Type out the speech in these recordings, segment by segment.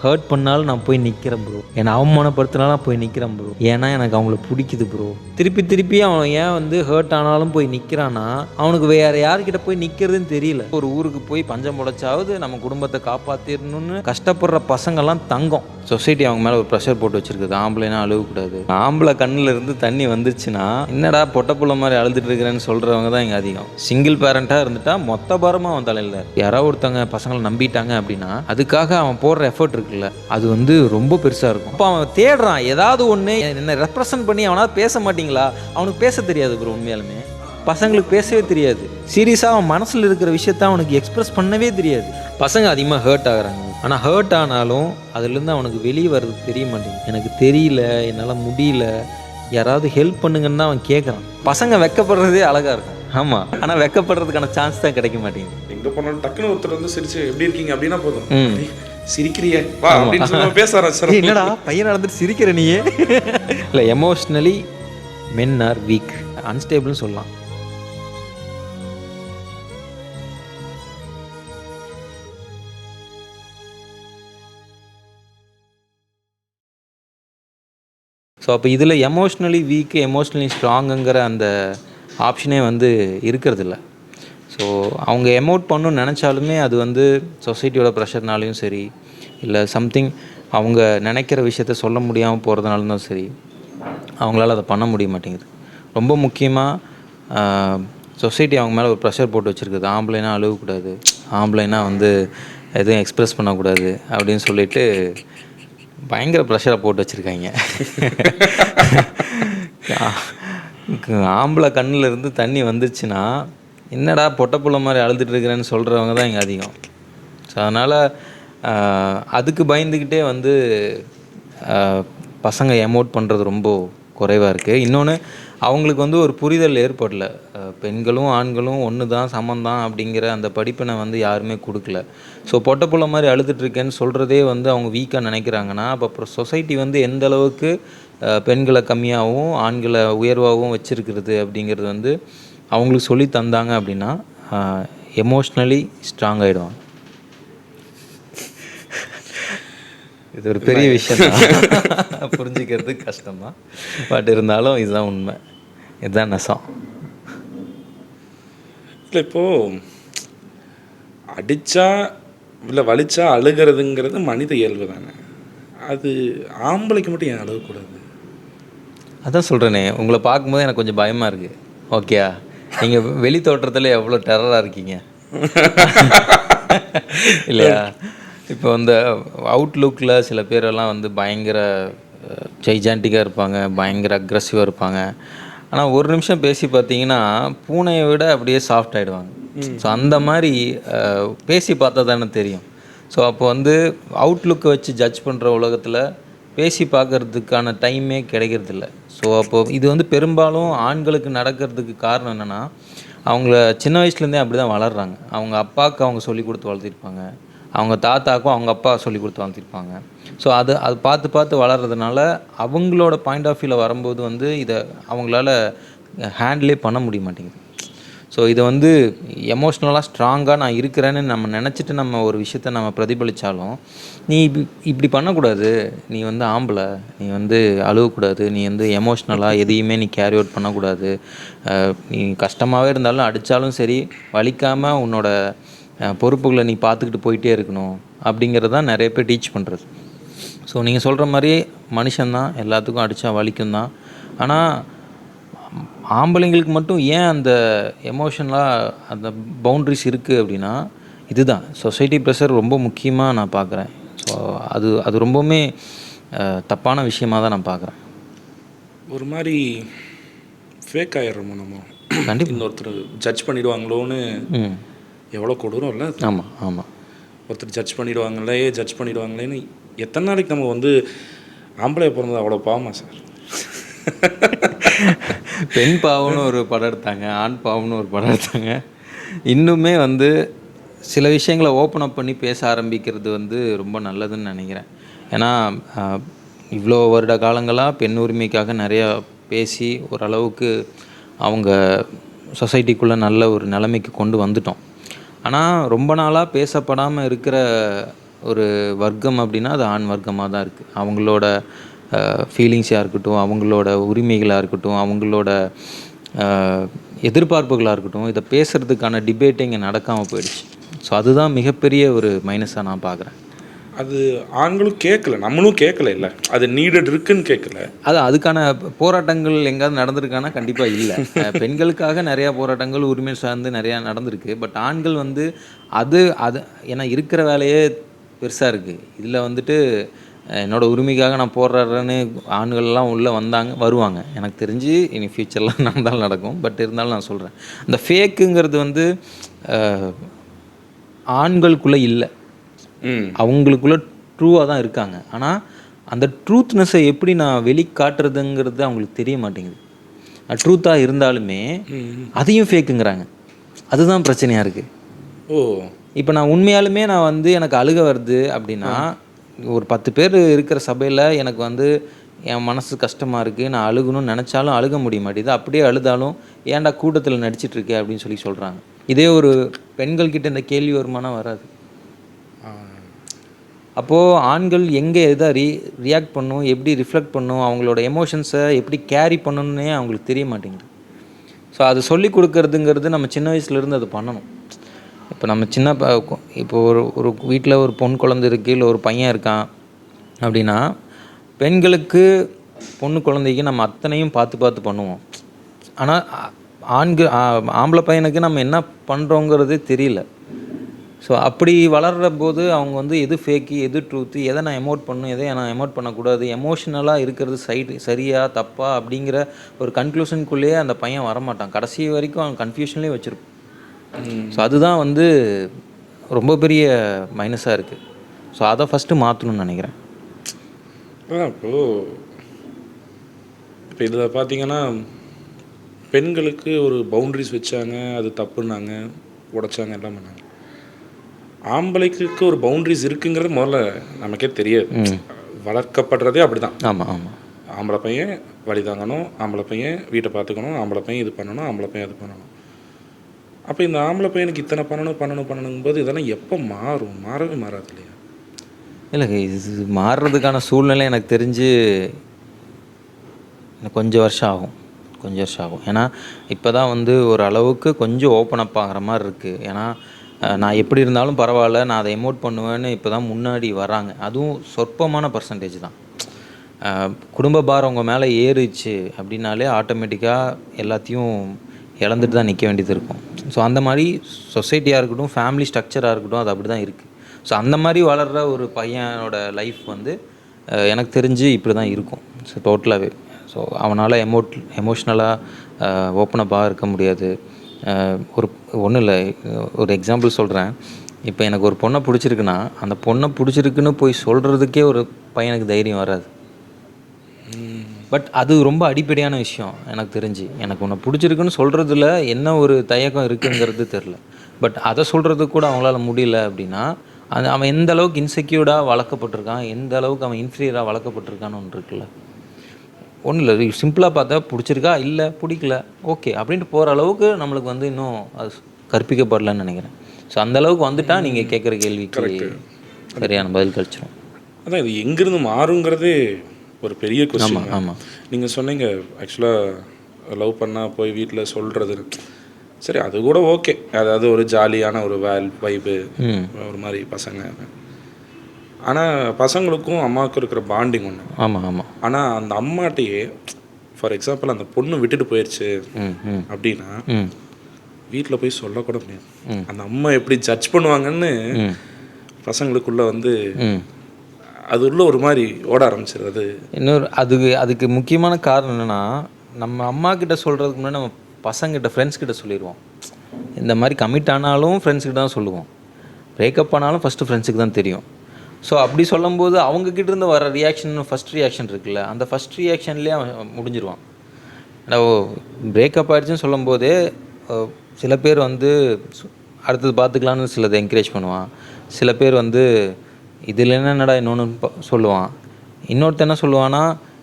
Hurt பண்ணாலும் நான் போய் நிற்கிறேன் ப்ரோ. என்னை அவமானப்படுத்தினாலும் நான் போய் நிற்கிறேன் ப்ரோ. ஏன்னா எனக்கு அவங்கள பிடிக்குது ப்ரோ. திருப்பி திருப்பி அவன் ஏன் வந்து ஹர்ட் ஆனாலும் போய் நிற்கிறான்னா, அவனுக்கு வேறு யார்கிட்ட போய் நிற்கிறதுன்னு தெரியல. ஒரு ஊருக்கு போய் பஞ்சம் முளைச்சாவது நம்ம குடும்பத்தை காப்பாற்றிடணும்னு கஷ்டப்படுற பசங்கள்லாம் தங்கம். சொசைட்டி அவங்க மேலே ஒரு ப்ரெஷர் போட்டு வச்சுருக்குது. ஆம்பளைனா அழுகக்கூடாது. ஆம்பளை கண்ணில் இருந்து தண்ணி வந்துச்சுன்னா என்னடா பொட்டப்புள்ள மாதிரி அழுதுட்டு இருக்கிறேன்னு சொல்கிறவங்க தான் இங்கே அதிகம். சிங்கிள் பேரண்ட்டாக இருந்துட்டா மொத்த பாரமாக அவன் தலையில். யாராவது ஒருத்தவங்க பசங்களை நம்பிட்டாங்க அப்படின்னா அதுக்காக அவன் போடுற எஃபர்ட் இருக்குல்ல, அது வந்து ரொம்ப பெருசாக இருக்கும். அப்போ அவன் தேடுறான் ஏதாவது ஒன்று என்ன ரெப்ரசன்ட் பண்ணி. அவனால் பேச மாட்டிங்களா? அவனுக்கு பேச தெரியாது ப்ரோ. உண்மையாலுமே பசங்களுக்கு பேசவே தெரியாது. சீரியஸாக அவன் மனசில் இருக்கிற விஷயத்த அவனுக்கு எக்ஸ்ப்ரெஸ் பண்ணவே தெரியாது. பசங்க அதிகமாக ஹர்ட் ஆகுறாங்க. ஆனால் ஹர்ட் ஆனாலும் அதுலேருந்து அவனுக்கு வெளியே வர்றது தெரிய மாட்டேங்குது. எனக்கு தெரியல, என்னால் முடியல, யாராவது ஹெல்ப் பண்ணுங்கன்னு தான் அவன் கேட்குறான். பசங்க வெக்கப்படுறதே அழகாக இருக்கும். ஆமாம், ஆனால் வெக்கப்படுறதுக்கான சான்ஸ் தான் கிடைக்க மாட்டேங்குது. எங்கே போனாலும் டக்குன்னு ஒருத்தர் வந்து சிரிச்சு எப்படி இருக்கீங்க அப்படின்னா போதும், சிரிக்கிறியே வா அப்படின்னு சொல்லி பேச ஆரம்பிச்சார். என்னடா பையன் நடந்துட்டு சிரிக்கிற நீயே? இல்லை, எமோஷ்னலி மென் ஆர் வீக், அன்ஸ்டேபிள்னு சொல்லலாம். ஸோ அப்போ இதில் எமோஷ்னலி வீக்கு எமோஷ்னலி ஸ்ட்ராங்குங்கிற அந்த ஆப்ஷனே வந்து இருக்கிறதில்ல. ஸோ அவங்க எமோட் பண்ணணும்னு நினச்சாலுமே அது வந்து சொசைட்டியோட ப்ரெஷர்னாலையும் சரி, இல்லை சம்திங் அவங்க நினைக்கிற விஷயத்த சொல்ல முடியாமல் போகிறதுனாலும் தான் சரி, அவங்களால அதை பண்ண முடிய மாட்டேங்குது. ரொம்ப முக்கியமாக சொசைட்டி அவங்க மேலே ஒரு ப்ரெஷர் போட்டு வச்சுருக்குது. ஆம்பளைனா அழுகக்கூடாது, ஆம்பளைனா வந்து எதுவும் எக்ஸ்ப்ரெஸ் பண்ணக்கூடாது அப்படின்னு சொல்லிட்டு பயங்கர ப்ரெஷரை போட்டு வச்சுருக்காங்க. ஆம்பளை கண்ணில் இருந்து தண்ணி வந்துச்சுன்னா என்னடா பொட்டப்புள்ள மாதிரி அழுதுட்டு இருக்கிறேன்னு சொல்கிறவங்க தான் இங்கே அதிகம். ஸோ அதனால் அதுக்கு பயந்துக்கிட்டே வந்து பசங்க எமோட் பண்ணுறது ரொம்ப குறைவாக இருக்குது. இன்னொன்று, அவங்களுக்கு வந்து ஒரு புரிதல் ஏற்படல. பெண்களும் ஆண்களும் ஒன்று தான், சமந்தான் அப்படிங்கிற அந்த படிப்பினை வந்து யாருமே கொடுக்கல. ஸோ பொட்டப்புள்ள மாதிரி அழுதுட்டுருக்கேன்னு சொல்கிறதே வந்து அவங்க வீக்காக நினைக்கிறாங்கன்னா, அப்போ அப்புறம் சொசைட்டி வந்து எந்த அளவுக்கு பெண்களை கம்மியாகவும் ஆண்களை உயர்வாகவும் வச்சுருக்கிறது அப்படிங்கிறது வந்து அவங்களுக்கு சொல்லி தந்தாங்க அப்படின்னா எமோஷ்னலி ஸ்ட்ராங் ஆகிடுவாங்க. இது ஒரு பெரிய விஷயம் தான், புரிஞ்சுக்கிறது கஷ்டம்தான். பட் இருந்தாலும் இதுதான் உண்மை, இதுதான் நெசம். இல்லை இப்போது அடித்தா இல்லை வலிச்சா அழுகிறதுங்கிறது மனித இயல்பு தானே. அது ஆம்பளைக்கு மட்டும் ஏன் அழுகக்கூடாது? அதான் சொல்கிறேனே, உங்களை பார்க்கும்போது எனக்கு கொஞ்சம் பயமாக இருக்குது. ஓகேயா? நீங்கள் வெளி தோற்றத்தில் எவ்வளோ டெரராக இருக்கீங்க இல்லையா? இப்போ இந்த அவுட்லுக்கில் சில பேரெல்லாம் வந்து பயங்கர ஜைஜாண்டிக்காக இருப்பாங்க, பயங்கர அக்ரெசிவாக இருப்பாங்க. ஆனால் ஒரு நிமிஷம் பேசி பார்த்தீங்கன்னா பூனையை விட அப்படியே சாஃப்ட் ஆகிடுவாங்க. ஸோ அந்த மாதிரி பேசி பார்த்தா தானே தெரியும். ஸோ அப்போ வந்து அவுட்லுக்கை வச்சு ஜட்ஜ் பண்ணுற உலகத்தில் பேசி பார்க்குறதுக்கான டைமே கிடைக்கிறதில்ல. ஸோ அப்போது இது வந்து பெரும்பாலும் ஆண்களுக்கு நடக்கிறதுக்கு காரணம் என்னென்னா, அவங்கள சின்ன வயசுலேருந்தே அப்படி தான் வளர்கிறாங்க. அவங்க அப்பாவுக்கு அவங்க சொல்லி கொடுத்து வளர்த்திருப்பாங்க, அவங்க தாத்தாக்கும் அவங்க அப்பா சொல்லி கொடுத்து வளர்த்திருப்பாங்க. ஸோ அது பார்த்து பார்த்து வளர்கிறதுனால அவங்களோட பாயிண்ட் ஆஃப் வியூவில் வரும்போது வந்து இதை அவங்களால ஹேண்டிலே பண்ண முடிய மாட்டேங்குது. ஸோ இதை வந்து எமோஷ்னலாக ஸ்ட்ராங்காக நான் இருக்கிறேன்னு நம்ம நினச்சிட்டு நம்ம ஒரு விஷயத்த நம்ம பிரதிபலித்தாலும், நீ இப்படி பண்ணக்கூடாது, நீ வந்து ஆம்பளை, நீ வந்து அழுகக்கூடாது, நீ வந்து எமோஷ்னலாக எதையுமே நீ கேரி அவுட் பண்ணக்கூடாது, நீ கஷ்டமாகவே இருந்தாலும் அடித்தாலும் சரி வலிக்காமல் உன்னோட பொறுப்புகளை நீ பார்த்துக்கிட்டு போயிட்டே இருக்கணும் அப்படிங்கிறது தான் நிறைய பேர் டீச் பண்ணுறது. ஸோ நீங்கள் சொல்கிற மாதிரி மனுஷன்தான், எல்லாத்துக்கும் அடித்தா வலிக்கும் தான். ஆனால் ஆம்பளைங்களுக்கு மட்டும் ஏன் அந்த எமோஷனலாக அந்த பவுண்ட்ரிஸ் இருக்குது அப்படின்னா, இதுதான் சொசைட்டி ப்ரெஷர் ரொம்ப முக்கியமாக நான் பார்க்குறேன். ஸோ அது ரொம்பவுமே தப்பான விஷயமாக தான் நான் பார்க்குறேன். ஒரு மாதிரி ஃபேக் ஆகிடுறோமோ நம்ம. கண்டிப்பாக இன்னொருத்தர் ஜட்ஜ் பண்ணிடுவாங்களோன்னு எவ்வளோ கொடூரம் இல்லை? ஆமாம் ஆமாம். ஒருத்தர் ஜட்ஜ் பண்ணிடுவாங்களேன்னு எத்தனை நாளைக்கு நம்ம வந்து ஆம்பளை பிறந்தது அவ்வளோ பாவமா சார்? பெண் பாவம்னு ஒரு படம் எடுத்தாங்க, ஆண் பாவம்னு ஒரு படம் எடுத்தாங்க. இன்னுமே வந்து சில விஷயங்களை ஓப்பன் அப் பண்ணி பேச ஆரம்பிக்கிறது வந்து ரொம்ப நல்லதுன்னு நினைக்கிறேன். ஏன்னா இவ்வளோ வருட காலங்களாக பெண் உரிமைக்காக நிறையா பேசி ஓரளவுக்கு அவங்க சொசைட்டிக்குள்ளே நல்ல ஒரு நிலைமைக்கு கொண்டு வந்துட்டோம். ஆனால் ரொம்ப நாளாக பேசப்படாமல் இருக்கிற ஒரு வர்க்கம் அப்படின்னா அது ஆண் வர்க்கமாக தான் இருக்குது. அவங்களோட ஃபீலிங்ஸாக இருக்கட்டும், அவங்களோட உரிமைகளாக இருக்கட்டும், அவங்களோட எதிர்பார்ப்புகளாக இருக்கட்டும், இதை பேசுகிறதுக்கான டிபேட்டே இங்கே நடக்காமல் போயிடுச்சு. ஸோ அதுதான் மிகப்பெரிய ஒரு மைனஸாக நான் பார்க்குறேன். அது ஆண்களும் கேட்கல, நம்மளும் கேட்கல, இல்லை அது நீடட் இருக்குன்னு கேட்கல. அதுக்கான போராட்டங்கள் எங்கேயாவது நடந்திருக்கானா? கண்டிப்பாக இல்லை. பெண்களுக்காக நிறையா போராட்டங்கள் உரிமை சார்ந்து நிறையா நடந்திருக்கு. பட் ஆண்கள் வந்து அது ஏன்னா இருக்கிற வேலையே பெருசாக இருக்குது. இதில் வந்துட்டு என்னோடய உரிமைக்காக நான் போராடுறேன்னு ஆண்கள்லாம் உள்ளே வருவாங்க. எனக்கு தெரிஞ்சு இனி ஃப்யூச்சர்லாம் நடந்தாலும் நடக்கும். பட் இருந்தாலும் நான் சொல்கிறேன், இந்த ஃபேக்குங்கிறது வந்து ஆண்களுக்குள்ளே இல்லை, அவங்களுக்குள்ள ட்ரூவாக தான் இருக்காங்க. ஆனால் அந்த ட்ரூத்னஸை எப்படி நான் வெளிக்காட்டுறதுங்கிறது அவங்களுக்கு தெரிய மாட்டேங்குது. ட்ரூத்தாக இருந்தாலுமே அதையும் ஃபேக்குங்கிறாங்க. அதுதான் பிரச்சனையாக இருக்குது. இப்போ நான் உண்மையாலுமே நான் வந்து எனக்கு அழுக வருது அப்படின்னா, ஒரு 10 பேர் இருக்கிற சபையில் எனக்கு வந்து என் மனசு கஷ்டமாக இருக்குது, நான் அழுகணும்னு நினச்சாலும் அழுக முடிய மாட்டேது. அப்படியே அழுதாலும் ஏன்டா கூட்டத்தில் நடிச்சிட்ருக்கே அப்படின்னு சொல்லி சொல்கிறாங்க. இதே ஒரு பெண்கள்கிட்ட இந்த கேள்வி வருமானா வராது. அப்போது ஆண்கள் எங்கே எதை ரியாக்ட் பண்ணும், எப்படி ரிஃப்ளெக்ட் பண்ணும், அவங்களோட எமோஷன்ஸை எப்படி கேரி பண்ணணுன்னே அவங்களுக்கு தெரிய மாட்டேங்குது. ஸோ அது சொல்லி கொடுக்கறதுங்கிறது நம்ம சின்ன வயசுலேருந்து அது பண்ணணும். இப்போ நம்ம இப்போ ஒரு வீட்டில் ஒரு பொன் குழந்தை இருக்குது, இல்லை ஒரு பையன் இருக்கான் அப்படின்னா, பெண்களுக்கு பொண்ணு குழந்தைக்கு நம்ம அத்தனையும் பார்த்து பண்ணுவோம். ஆனால் ஆம்பளை பையனுக்கு நம்ம என்ன பண்ணுறோங்கிறதே தெரியல. ஸோ அப்படி வளர்கிற போது அவங்க வந்து எது ஃபேக்கு, எது ட்ரூத்து, எதை நான் எமோட் பண்ணணும், எதை நான் எமோட் பண்ணக்கூடாது, எமோஷ்னலாக இருக்கிறது சரியா தப்பா அப்படிங்கிற ஒரு கன்க்ளூஷனுக்குள்ளேயே அந்த பையன் வரமாட்டான். கடைசி வரைக்கும் அவன் கன்ஃபியூஷன்லேயே வச்சுருப்பான். ஸோ அதுதான் வந்து ரொம்ப பெரிய மைனஸாக இருக்குது. ஸோ அதை ஃபஸ்ட்டு மாற்றணும்னு நினைக்கிறேன். இப்போ இதில் பார்த்தீங்கன்னா, பெண்களுக்கு ஒரு பவுண்ட்ரிஸ் வச்சாங்க, அது தப்புன்னாங்க, உடைச்சாங்க, எல்லாம் பண்ணாங்க. ஆம்பளைக்கு ஒரு பவுண்ட்ரிஸ் இருக்குங்கிறது முதல்ல நமக்கே தெரியாது. வளர்க்கப்படுறதே அப்படி தான். ஆமாம். ஆம்பளை பையன் வழி தாங்கணும், ஆம்பளை பையன் வீட்டை பார்த்துக்கணும், ஆம்பளை பையன் இது பண்ணணும், ஆம்பளை பையன் அது பண்ணணும். அப்போ இந்த ஆம்பளை பையனுக்கு இத்தனை பண்ணணுங்கும்போது இதெல்லாம் எப்போ மாறவே மாறாது இல்லையா? இல்லைங்க, இது மாறுறதுக்கான சூழ்நிலை எனக்கு தெரிஞ்சு கொஞ்சம் வருஷம் ஆகும். ஏன்னா இப்போ தான் வந்து ஒரு அளவுக்கு கொஞ்சம் ஓப்பன் அப் ஆகிற மாதிரி இருக்குது. ஏன்னா நான் எப்படி இருந்தாலும் பரவாயில்ல, நான் அதை எமோட் பண்ணுவேன்னு இப்போ தான் முன்னாடி வராங்க. அதுவும் சொற்பமான பர்சன்டேஜ் தான். குடும்ப பாரம் உங்கள் மேலே ஏறிச்சு அப்படின்னாலே ஆட்டோமேட்டிக்காக எல்லாத்தையும் இழந்துட்டு தான் நிற்க வேண்டியது இருக்கும். ஸோ அந்த மாதிரி சொசைட்டியாக இருக்கட்டும், ஃபேமிலி ஸ்ட்ரக்சராக இருக்கட்டும், அது அப்படி தான் இருக்குது. ஸோ அந்த மாதிரி வளர்கிற ஒரு பையனோட லைஃப் வந்து எனக்கு தெரிஞ்சு இப்படி தான் இருக்கும். ஸோ டோட்டலாகவே ஸோ அவனால் எமோஷ்னலாக ஓப்பனப்பாக இருக்க முடியாது. ஒன்றும் இல்லை, ஒரு எக்ஸாம்பிள் சொல்கிறேன். இப்போ எனக்கு ஒரு பொண்ணை பிடிச்சிருக்குன்னா, அந்த பொண்ணை பிடிச்சிருக்குன்னு போய் சொல்கிறதுக்கே ஒரு பையனுக்கு தைரியம் வராது. பட் அது ரொம்ப அடிப்படையான விஷயம் எனக்கு தெரிஞ்சு. எனக்கு உன்னை பிடிச்சிருக்குன்னு சொல்கிறதுல என்ன ஒரு தயக்கம் இருக்குங்கிறது தெரில. பட் அதை சொல்கிறதுக்கு கூட அவங்களால முடியல அப்படின்னா, அவன் எந்த அளவுக்கு இன்செக்யூர்டாக வளர்க்கப்பட்டிருக்கான், எந்த அளவுக்கு அவன் இன்ஃபீரியராக வளர்க்கப்பட்டிருக்கான்னு ஒன்று இருக்குல்ல. ஒன்றும் இல்லை, சிம்பிளாக பார்த்தா பிடிச்சிருக்கா, இல்லை பிடிக்கல, ஓகே அப்படின்ட்டு போகிற அளவுக்கு நம்மளுக்கு வந்து இன்னும் அது கற்பிக்கப்படலன்னு நினைக்கிறேன். ஸோ அந்தளவுக்கு வந்துட்டால் நீங்கள் கேட்குற கேள்விக்கு சரியான பதில் கழிச்சிடும். அதான் இது எங்கேருந்து மாறுங்கிறதே ஒரு பெரிய கொஸ்டின். ஆமாம். நீங்கள் சொன்னீங்க ஆக்சுவலாக லவ் பண்ணால் போய் வீட்டில் சொல்கிறது, சரி அது கூட ஓகே, அதாவது ஒரு ஜாலியான ஒரு வைப்பு, ஒரு மாதிரி பசங்க. ஆனால் பசங்களுக்கும் அம்மாவுக்கும் இருக்கிற பாண்டிங் ஒன்று. ஆமாம். ஆனால் அந்த அம்மாட்டையே ஃபார் எக்ஸாம்பிள் அந்த பொண்ணு விட்டுட்டு போயிடுச்சு அப்படின்னா வீட்டில் போய் சொல்லக்கூட முடியாது. அந்த அம்மா எப்படி ஜட்ஜ் பண்ணுவாங்கன்னு பசங்களுக்குள்ளே வந்து அது உள்ள ஒரு மாதிரி ஓட ஆரம்பிச்சிடுறது. அதுக்கு முக்கியமான காரணம் என்னென்னா, நம்ம அம்மா கிட்ட சொல்கிறதுக்கு முன்னாடி நம்ம பசங்கிட்ட ஃப்ரெண்ட்ஸ்கிட்ட சொல்லிடுவோம். இந்த மாதிரி கமிட் ஆனாலும் ஃப்ரெண்ட்ஸ்கிட்ட தான் சொல்லுவோம், பிரேக்கப் ஆனாலும் ஃபஸ்ட்டு ஃப்ரெண்ட்ஸுக்கு தான் தெரியும். ஸோ அப்படி சொல்லும்போது அவங்கக்கிட்ட இருந்து வர ஃபஸ்ட் ரியாக்ஷன் இருக்குல்ல, அந்த ஃபஸ்ட் ரியாக்ஷன்லேயே அவன் முடிஞ்சிருவான். ஏன்னா பிரேக்கப் ஆகிடுச்சின்னு சொல்லும்போதே சில பேர் வந்து அடுத்தது பார்த்துக்கலான்னு சிலதை என்கரேஜ் பண்ணுவான். சில பேர் வந்து இதில் என்னடா இன்னொன்று சொல்லுவான். இன்னொருத்த என்ன சொல்லுவான்னா,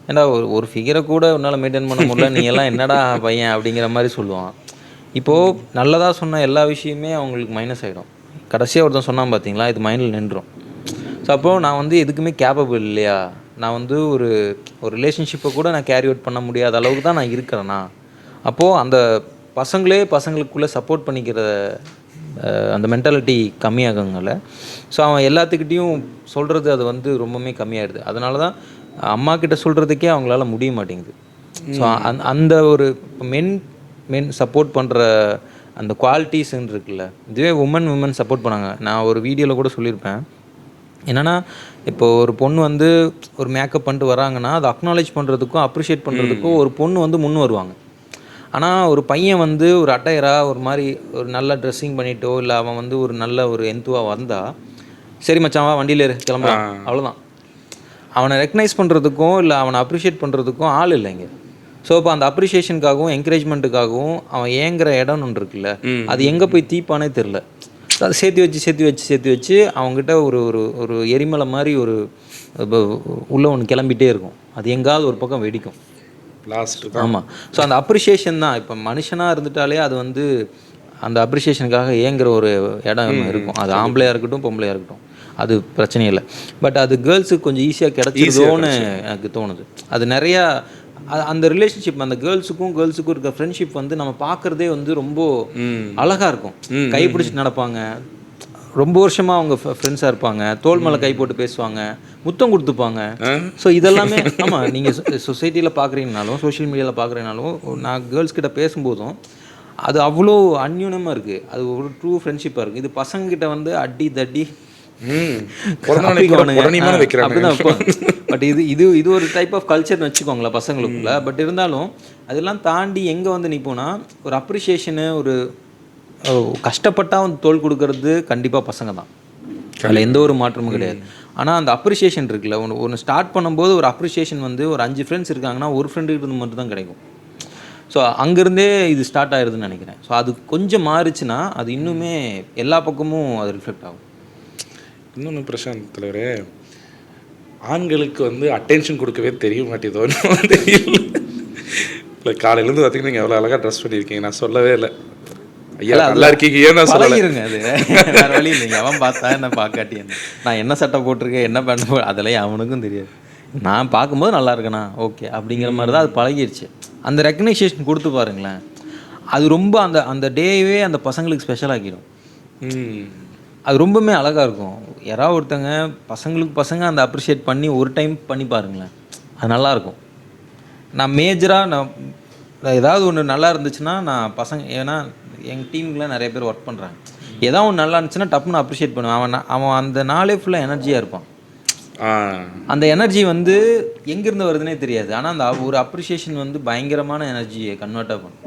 ஏன்டா ஒரு ஃபிகரை கூட உன்னால் மெயின்டைன் பண்ண முடியல, நீ எல்லாம் என்னடா பையன் அப்படிங்கிற மாதிரி சொல்லுவான். இப்போது நல்லதாக சொன்ன எல்லா விஷயமே அவங்களுக்கு மைனஸ் ஆகிடும். கடைசியாக ஒருத்தன் சொன்னான் பார்த்தீங்களா, இது மைண்டில் நின்றுடும். ஸோ அப்போது நான் வந்து எதுக்குமே கேப்பபிள் இல்லையா, நான் வந்து ஒரு ஒரு ரிலேஷன்ஷிப்பை கூட நான் கேரி அவுட் பண்ண முடியாத அளவுக்கு தான் நான் இருக்கிறேன்னா, அப்போது அந்த பசங்களுக்குள்ளே சப்போர்ட் பண்ணிக்கிற அந்த மென்டாலிட்டி கம்மியாகுங்கள. ஸோ அவன் எல்லாத்துக்கிட்டேயும் சொல்கிறது அது வந்து ரொம்பவுமே கம்மியாயிடுது. அதனால தான் அம்மா கிட்ட சொல்கிறதுக்கே அவங்களால முடிய மாட்டேங்குது. ஸோ அந்த ஒரு மென் சப்போர்ட் பண்ணுற அந்த குவாலிட்டிஸ்ன்னு இருக்குல்ல, இதுவே உமன் சப்போர்ட் பண்ணாங்க. நான் ஒரு வீடியோவில் கூட சொல்லியிருப்பேன். என்னென்னா, இப்போ ஒரு பொண்ணு வந்து ஒரு மேக்கப் பண்ணிட்டு வராங்கன்னா, அதை அக்னாலேஜ் பண்ணுறதுக்கும் அப்ரிஷியேட் பண்ணுறதுக்கும் ஒரு பொண்ணு வந்து முன் வருவாங்க. ஆனால் ஒரு பையன் வந்து ஒரு அட்டையராக ஒரு மாதிரி ஒரு நல்ல ட்ரெஸ்ஸிங் பண்ணிட்டோ, இல்லை அவன் வந்து ஒரு நல்ல ஒரு எந்துவாக வந்தால், சரி மச்சான் வா வண்டியில் ஏறு கிளம்பலாம், அவ்வளோதான். அவனை ரெக்கக்னைஸ் பண்ணுறதுக்கும் இல்லை அவனை அப்ரிஷியேட் பண்ணுறதுக்கும் ஆள் இல்லைங்க. ஸோ இப்போ அந்த அப்ரிஷியேஷனுக்காகவும் என்கரேஜ்மெண்ட்டுக்காகவும் அவன் ஏங்குற இடம்னு ஒன்று இருக்குல்ல, அது எங்கே போய் தீப்பானே தெரில. அதை சேர்த்து வச்சு அவங்ககிட்ட ஒரு ஒரு ஒரு எரிமலை மாதிரி ஒரு உள்ள ஒன்று கிளம்பிட்டே இருக்கும். அது எங்காவது ஒரு பக்கம் வெடிக்கும் லாஸ்ட். ஆமாம். ஸோ அந்த அப்ரிஷியேஷன் தான் இப்போ மனுஷனாக இருந்துட்டாலே அது வந்து அந்த அப்ரிஷியேஷனுக்காக ஏங்குற ஒரு இடம் இருக்கும். அது ஆம்பளையாக இருக்கட்டும் பொம்பளையாக இருக்கட்டும், அது பிரச்சனை இல்லை. பட் அது கேர்ள்ஸுக்கு கொஞ்சம் ஈஸியாக கிடச்சிருதோன்னு எனக்கு தோணுது. அது நிறையா அந்த ரிலேஷன்ஷிப், அந்த கேர்ள்ஸுக்கும் இருக்க ஃப்ரெண்ட்ஷிப் வந்து நம்ம பார்க்குறதே வந்து ரொம்ப அழகாக இருக்கும். கைப்பிடிச்சிட்டு நடப்பாங்க, ரொம்ப வருஷமாக அவங்க ஃப்ரெண்ட்ஸாக இருப்பாங்க, தோள் மேலே கை போட்டு பேசுவாங்க, முத்தம் கொடுத்துப்பாங்க. ஸோ இதெல்லாமே ஆமாம், நீங்கள் சொசைட்டியில் பார்க்குறீங்கனாலும் சோஷியல் மீடியாவில் பார்க்குறீங்கனாலும் நான் கேர்ள்ஸ் கிட்ட பேசும்போதும் அது அவ்வளோ அந்யூனமாக இருக்குது. அது ஒரு ட்ரூ ஃப்ரெண்ட்ஷிப்பாக இருக்குது. இது பசங்கக்கிட்ட வந்து அடி தட்டி அப்படிதான். பட் இது ஒரு டைப் ஆஃப் கல்ச்சர்னு வச்சுக்கோங்களேன் பசங்களுக்குள்ள. பட் இருந்தாலும் அதெல்லாம் தாண்டி எங்கே வந்து நிற்போம்னா, ஒரு அப்ரிஷியேஷனு, ஒரு கஷ்டப்பட்டால் வந்து தோள் கொடுக்கறது கண்டிப்பாக பசங்க தான், அதில் எந்த ஒரு மாற்றமும் கிடையாது. ஆனால் அந்த அப்ரிஷியேஷன் இருக்குல்ல, ஒன்று ஸ்டார்ட் பண்ணும்போது ஒரு அப்ரிஷியேஷன் வந்து ஒரு 5 ஃப்ரெண்ட்ஸ் இருக்காங்கன்னா ஒரு ஃப்ரெண்டுக்கிட்ட இருந்து மட்டும் தான் கிடைக்கும். ஸோ அங்கேருந்தே இது ஸ்டார்ட் ஆகிடுதுன்னு நினைக்கிறேன். ஸோ அது கொஞ்சம் மாறுச்சுன்னா அது இன்னுமே எல்லா பக்கமும் அது ரிஃப்ளெக்ட் ஆகும். இன்னொன்று பிரசாந்த் தலைவரே, ஆண்களுக்கு வந்து அட்டென்ஷன் கொடுக்கவே தெரிய மாட்டேதோன்னு தெரியல. இல்லை காலையிலேருந்து பார்த்தீங்கன்னா நீங்கள் எவ்வளோ அழகாக ட்ரெஸ் பண்ணியிருக்கீங்க, நான் சொல்லவே இல்லை. ஐயா நல்லா இருக்கீங்க, ஏன் நான் சொல்லிடுங்க. அது வேறு வழி இல்லைங்க. அவன் பார்த்தா என்ன பார்க்காட்டி என்ன, நான் என்ன சட்டை போட்டிருக்கேன் என்ன பேண்ட் போ அதெல்லாம் அவனுக்கும் தெரியாது. நான் பார்க்கும்போது நல்லா இருக்கேண்ணா ஓகே அப்படிங்கிற மாதிரி தான் அது பழகிடுச்சு. அந்த ரெக்கக்னைசேஷன் கொடுத்து பாருங்களேன், அது ரொம்ப அந்த அந்த டேவே அந்த பசங்களுக்கு ஸ்பெஷல் ஆக்கிடும். அது ரொம்பவுமே அழகாக இருக்கும். யாராவது ஒருத்தங்க பசங்க அந்த அப்ரிஷியேட் பண்ணி ஒரு டைம் பண்ணி பாருங்களேன், அது நல்லாயிருக்கும். நான் மேஜராக நான் ஏதாவது ஒன்று நல்லா இருந்துச்சுன்னா நான் பசங்க, ஏன்னா எங்கள் டீமுக்குலாம் நிறைய பேர் ஒர்க் பண்ணுறாங்க, ஏதாவது ஒன்று நல்லா இருந்துச்சுன்னா டப்புன்னு அப்ரிஷியேட் பண்ணுவேன். அவன் அந்த நாளே ஃபுல்லாக எனர்ஜியாக இருப்பான். அந்த எனர்ஜி வந்து எங்கேருந்து வருதுன்னே தெரியாது. ஆனால் அந்த ஒரு அப்ரிஷியேஷன் வந்து பயங்கரமான எனர்ஜியை கன்வெர்ட்டாக பண்ணும்.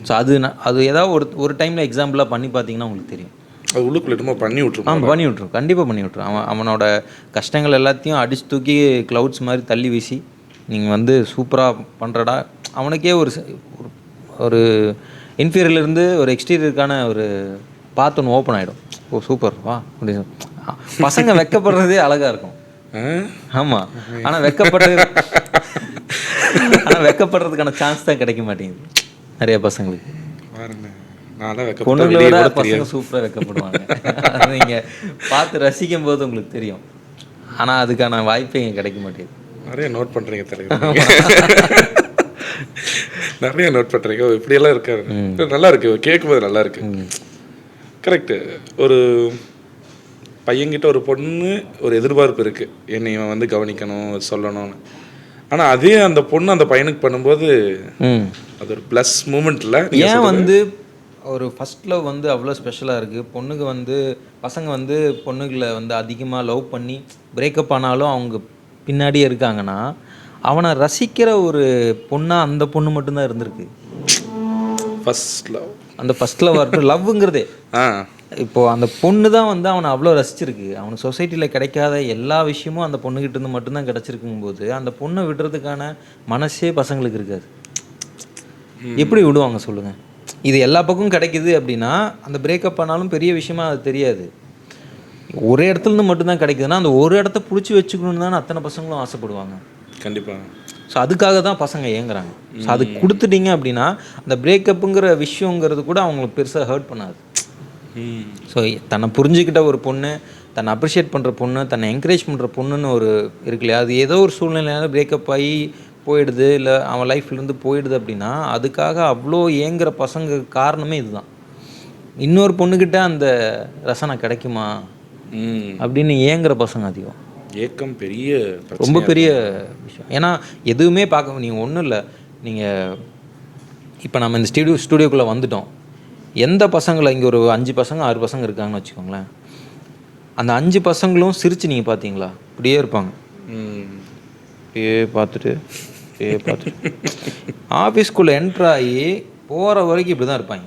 ஸோ அது ஏதாவது ஒரு டைமில் எக்ஸாம்பிளாக பண்ணி பார்த்தீங்கன்னா உங்களுக்கு தெரியும். அது உள்ளுக்குள்ள பண்ணி விட்ருவோம். பண்ணி விட்ருவோம், கண்டிப்பாக பண்ணி விட்ருவோம். அவனோட கஷ்டங்கள் எல்லாத்தையும் அடிச்சு தூக்கி க்ளவுட்ஸ் மாதிரி தள்ளி வீசி நீங்கள் வந்து சூப்பராக பண்ணுறடா, அவனுக்கே ஒரு இன்ஃபீரியர்லேருந்து ஒரு எக்ஸ்டீரியருக்கான ஒரு பார்த்து ஒன்று ஓப்பன் ஆகிடும். ஓ சூப்பர் வா அப்படின்னு பசங்க வெக்கப்படுறதே அழகாக இருக்கும். ஆமாம், ஆனால் வெக்கப்படுறதுக்கான சான்ஸ் தான் கிடைக்க மாட்டேங்குது நிறைய பசங்களுக்கு. பொண்ணுங்களை விட பசங்க சூப்பராக வெக்கப்படுவாங்க. அது நீங்கள் பார்த்து ரசிக்கும் போது உங்களுக்கு தெரியும். ஆனால் அதுக்கான வாய்ப்பே இங்கே கிடைக்க மாட்டேங்குது. நிறைய நோட் பண்ணுறீங்க தலைவர், நிறைய நோட் பண்ணுறீங்க. இப்படியெல்லாம் இருக்காரு, நல்லா இருக்கு, கேட்கும்போது நல்லா இருக்கு. கரெக்டு. ஒரு பையன்கிட்ட ஒரு பொண்ணு ஒரு எதிர்பார்ப்பு இருக்குது, என்னை இவன் வந்து கவனிக்கணும் சொல்லணும்னு. ஆனால் அதே அந்த பொண்ணு அந்த பையனுக்கு பண்ணும்போது அது ஒரு ப்ளஸ் மூமெண்ட்டில் ஏன் வந்து ஒரு ஃபஸ்ட் லவ் வந்து அவ்வளோ ஸ்பெஷலாக இருக்குது. பொண்ணுங்க வந்து பசங்க வந்து பொண்ணுகளை வந்து அதிகமாக லவ் பண்ணி பிரேக்கப் ஆனாலும் அவங்க பின்னாடியே இருக்காங்கன்னா, அவனை ரசிக்கிற ஒரு பொண்ணாக அந்த பொண்ணு மட்டும்தான் இருந்திருக்கு. ஃபஸ்ட் லவ், அந்த ஃபஸ்ட் லவ் இருக்கட்டும், லவ்ங்கிறதே இப்போது அந்த பொண்ணு தான் வந்து அவனை அவ்வளோ ரசிச்சிருக்கு. அவனுக்கு சொசைட்டியில் கிடைக்காத எல்லா விஷயமும் அந்த பொண்ணுக்கிட்ட இருந்து மட்டும்தான் கிடச்சிருக்கும் போது அந்த பொண்ணை விடுறதுக்கான மனசே பசங்களுக்கு இருக்காது. எப்படி விடுவாங்க சொல்லுங்கள்? இது எல்லா பக்கமும் கிடைக்குது அப்படின்னா அந்த பிரேக்கப் பண்ணாலும் பெரிய விஷயமா அது தெரியாது. ஒரே இடத்துலேருந்து மட்டும்தான் கிடைக்குதுன்னா அந்த ஒரு இடத்த பிடிச்சி வச்சுக்கணுன்னு தானே அத்தனை பசங்களும் ஆசைப்படுவாங்க. கண்டிப்பாக. ஸோ அதுக்காக தான் பசங்க ஏங்குறாங்க. ஸோ அது கொடுத்துட்டீங்க அப்படின்னா அந்த பிரேக்கப்புங்கிற விஷயங்கிறது கூட அவங்களுக்கு பெருசாக ஹர்ட் பண்ணாது. ஸோ தன்னை புரிஞ்சுக்கிட்ட ஒரு பொண்ணு தன்னை அப்ரிஷியேட் பண்ணுற பொண்ணு, தன்னை என்கரேஜ் பண்ணுற பொண்ணுன்னு ஒரு இருக்கு இல்லையா, அது ஏதோ ஒரு சூழ்நிலையால பிரேக்கப் ஆகி போயிடுது, இல்லை அவன் லைஃப்லேருந்து போயிடுது அப்படின்னா அதுக்காக அவ்வளோ ஏங்குற பசங்க காரணமே இதுதான். இன்னொரு பொண்ணுக்கிட்ட அந்த ரசனை கிடைக்குமா அப்படின்னு ஏங்குற பசங்க அதிகம். ஏக்கம் பெரிய ரொம்ப பெரிய விஷயம். ஏன்னா எதுவுமே பார்க்க நீங்கள் ஒன்றும் இல்லை, நீங்கள் இப்போ நம்ம இந்த ஸ்டூடியோக்குள்ளே வந்துட்டோம். எந்த பசங்களை இங்கே ஒரு 5 பசங்க 6 பசங்க இருக்காங்கன்னு வச்சுக்கோங்களேன், அந்த 5 பசங்களும் சிரித்து நீங்கள் பார்த்தீங்களா இப்படியே இருப்பாங்க, இப்படியே பார்த்துட்டு ஆஃபீஸ்க்குள்ளே என்ட்ராகி போகிற வரைக்கும் இப்படி தான் இருப்பாங்க.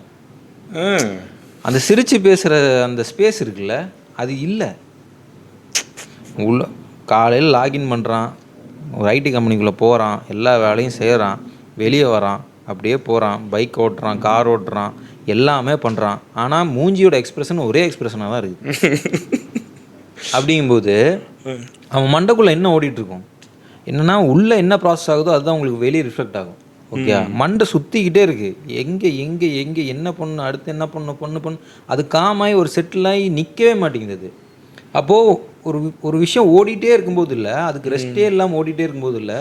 அந்த சிரித்து பேசுகிற அந்த ஸ்பேஸ் இருக்குல்ல, அது இல்லை. உள்ள காலையில் லாகின் பண்ணுறான், ஒரு ஐடி கம்பெனிக்குள்ளே போகிறான், எல்லா வேலையும் செய்கிறான், வெளியே வரான், அப்படியே போகிறான், பைக் ஓட்டுறான், கார் ஓட்டுறான், எல்லாமே பண்ணுறான். ஆனால் மூஞ்சியோட எக்ஸ்பிரஷன் ஒரே எக்ஸ்பிரஷனாக தான் இருக்குது. அப்படிங்கும்போது அவன் மண்டைக்குள்ளே என்ன ஓடிட்டுருக்கும், என்னென்னா உள்ளே என்ன ப்ராசஸ் ஆகுதோ அதுதான் உங்களுக்கு வெளியே ரிஃப்ளெக்ட் ஆகும். ஓகே, மண்டை சுற்றிக்கிட்டே இருக்குது, எங்கே எங்கே எங்கே என்ன பண்ணு, அடுத்து என்ன பண்ணு அது காமாய் ஒரு செட்டிலாகி நிற்கவே மாட்டேங்குது. அப்போது ஒரு விஷயம் ஓடிட்டே இருக்கும்போது இல்லை, அதுக்கு ரெஸ்ட்டே இல்லாமல் ஓடிட்டே இருக்கும்போது இல்லை,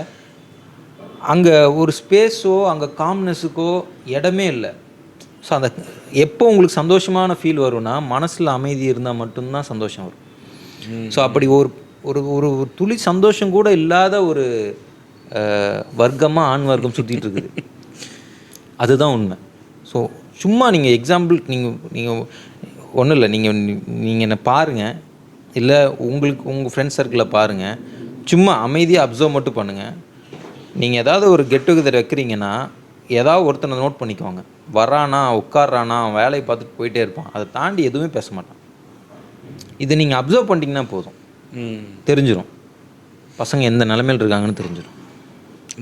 அங்கே ஒரு ஸ்பேஸோ அங்கே காம்னஸுக்கோ இடமே இல்லை. ஸோ அந்த எப்போ உங்களுக்கு சந்தோஷமான ஃபீல் வரும்னா மனசில் அமைதி இருந்தால் மட்டும்தான் சந்தோஷம் வரும். ஸோ அப்படி ஒரு ஒரு ஒரு துளி சந்தோஷம் கூட இல்லாத ஒரு வர்க்கமாக ஆண் வர்க்கம் சுற்றிட்டு இருக்குது. அதுதான் உண்மை. ஸோ சும்மா நீங்கள் எக்ஸாம்பிளுக்கு நீங்கள் ஒன்றும் இல்லை, நீங்கள் என்ன பாருங்கள், இல்லை உங்கள் ஃப்ரெண்ட்ஸ் சர்க்கிளில் பாருங்கள், சும்மா அமைதியாக அப்சர்வ் மட்டும் பண்ணுங்கள். நீங்கள் ஏதாவது ஒரு கெட் டுகெதர் வைக்கிறீங்கன்னா ஏதாவது ஒருத்தனை நோட் பண்ணிக்கோங்க, வரானா உட்கார்றானா அவன் வேலையை பார்த்துட்டு போயிட்டே இருப்பான், அதை தாண்டி எதுவுமே பேச மாட்டான். இதை நீங்கள் அப்சர்வ் பண்ணிட்டீங்கன்னா போதும், தெரிஞ்சிடும் பசங்க எந்த நிலைமையில் இருக்காங்கன்னு தெரிஞ்சிடும்.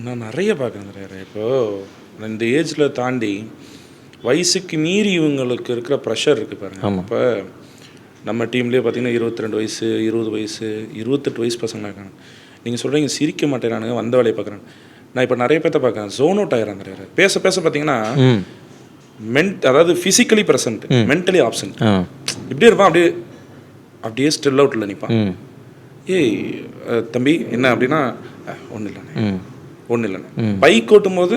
நான் நிறைய பார்க்குறேன். இப்போது இந்த ஏஜில் தாண்டி வயசுக்கு மீறி இவங்களுக்கு இருக்கிற ப்ரெஷர் இருக்குது பாருங்கள். இப்போ நம்ம டீம்லேயே பார்த்தீங்கன்னா 22 வயசு 20 வயசு 28 வயசு பசங்க இருக்காங்க. நீங்கள் சொல்கிறீங்க சிரிக்க மாட்டேறானுங்க, வந்த வேலையை பார்க்குறாங்க. நான் இப்போ நிறைய பேர்த்த பார்க்குறேன், ஜோன் அவுட் ஆகிறாங்க. நிறைய பேச பார்த்தீங்கன்னா அதாவது ஃபிசிக்கலி ப்ரெசன்ட், மென்டலி ஆப்சன்ட். இப்படியே இருப்பான், அப்படியே ஸ்டில் அவுட்டில் நிற்பான். ஏய் தம்பி என்ன அப்படின்னா ஒன்றும் இல்லைண்ணே. பைக் ஓட்டும் போது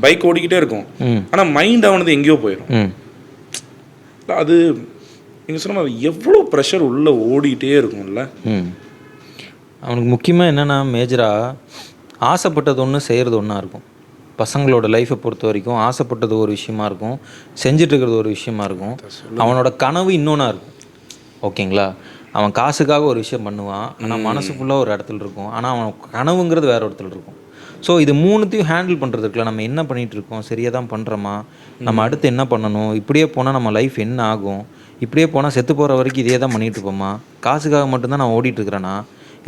பைக் ஓடிக்கிட்டே இருக்கும், ஆனால் மைண்ட் அவனது எங்கேயோ போயிடும். அது நீங்கள் சொன்ன மாதிரி எவ்வளோ ப்ரெஷர் உள்ளே ஓடிக்கிட்டே இருக்கும்ல. அவனுக்கு முக்கியமாக என்னென்னா மேஜராக ஆசைப்பட்டது ஒன்று செய்கிறது ஒன்றா இருக்கும். பசங்களோட லைஃப்பை பொறுத்த வரைக்கும் ஆசைப்பட்டது ஒரு விஷயமா இருக்கும், செஞ்சிட்ருக்கிறது ஒரு விஷயமா இருக்கும், அவனோட கனவு இன்னொன்றா இருக்கும். ஓகேங்களா, அவன் காசுக்காக ஒரு விஷயம் பண்ணுவான், ஆனால் மனசு ஃபுல்லாக ஒரு இடத்துல இருக்கும், ஆனால் அவன் கனவுங்கிறது வேறு இடத்துல இருக்கும். ஸோ இது மூணுத்தையும் ஹேண்டில் பண்ணுறதுக்குல நம்ம என்ன பண்ணிகிட்ருக்கோம், சரியாக தான் பண்ணுறோமா, நம்ம அடுத்து என்ன பண்ணணும், இப்படியே போனால் நம்ம லைஃப் என்ன ஆகும், இப்படியே போனால் செத்து போகிற வரைக்கும் இதே தான் பண்ணிகிட்டு இருப்போமா, காசுக்காக மட்டும்தான் நான் ஓடிட்டுருக்கிறேன்னா,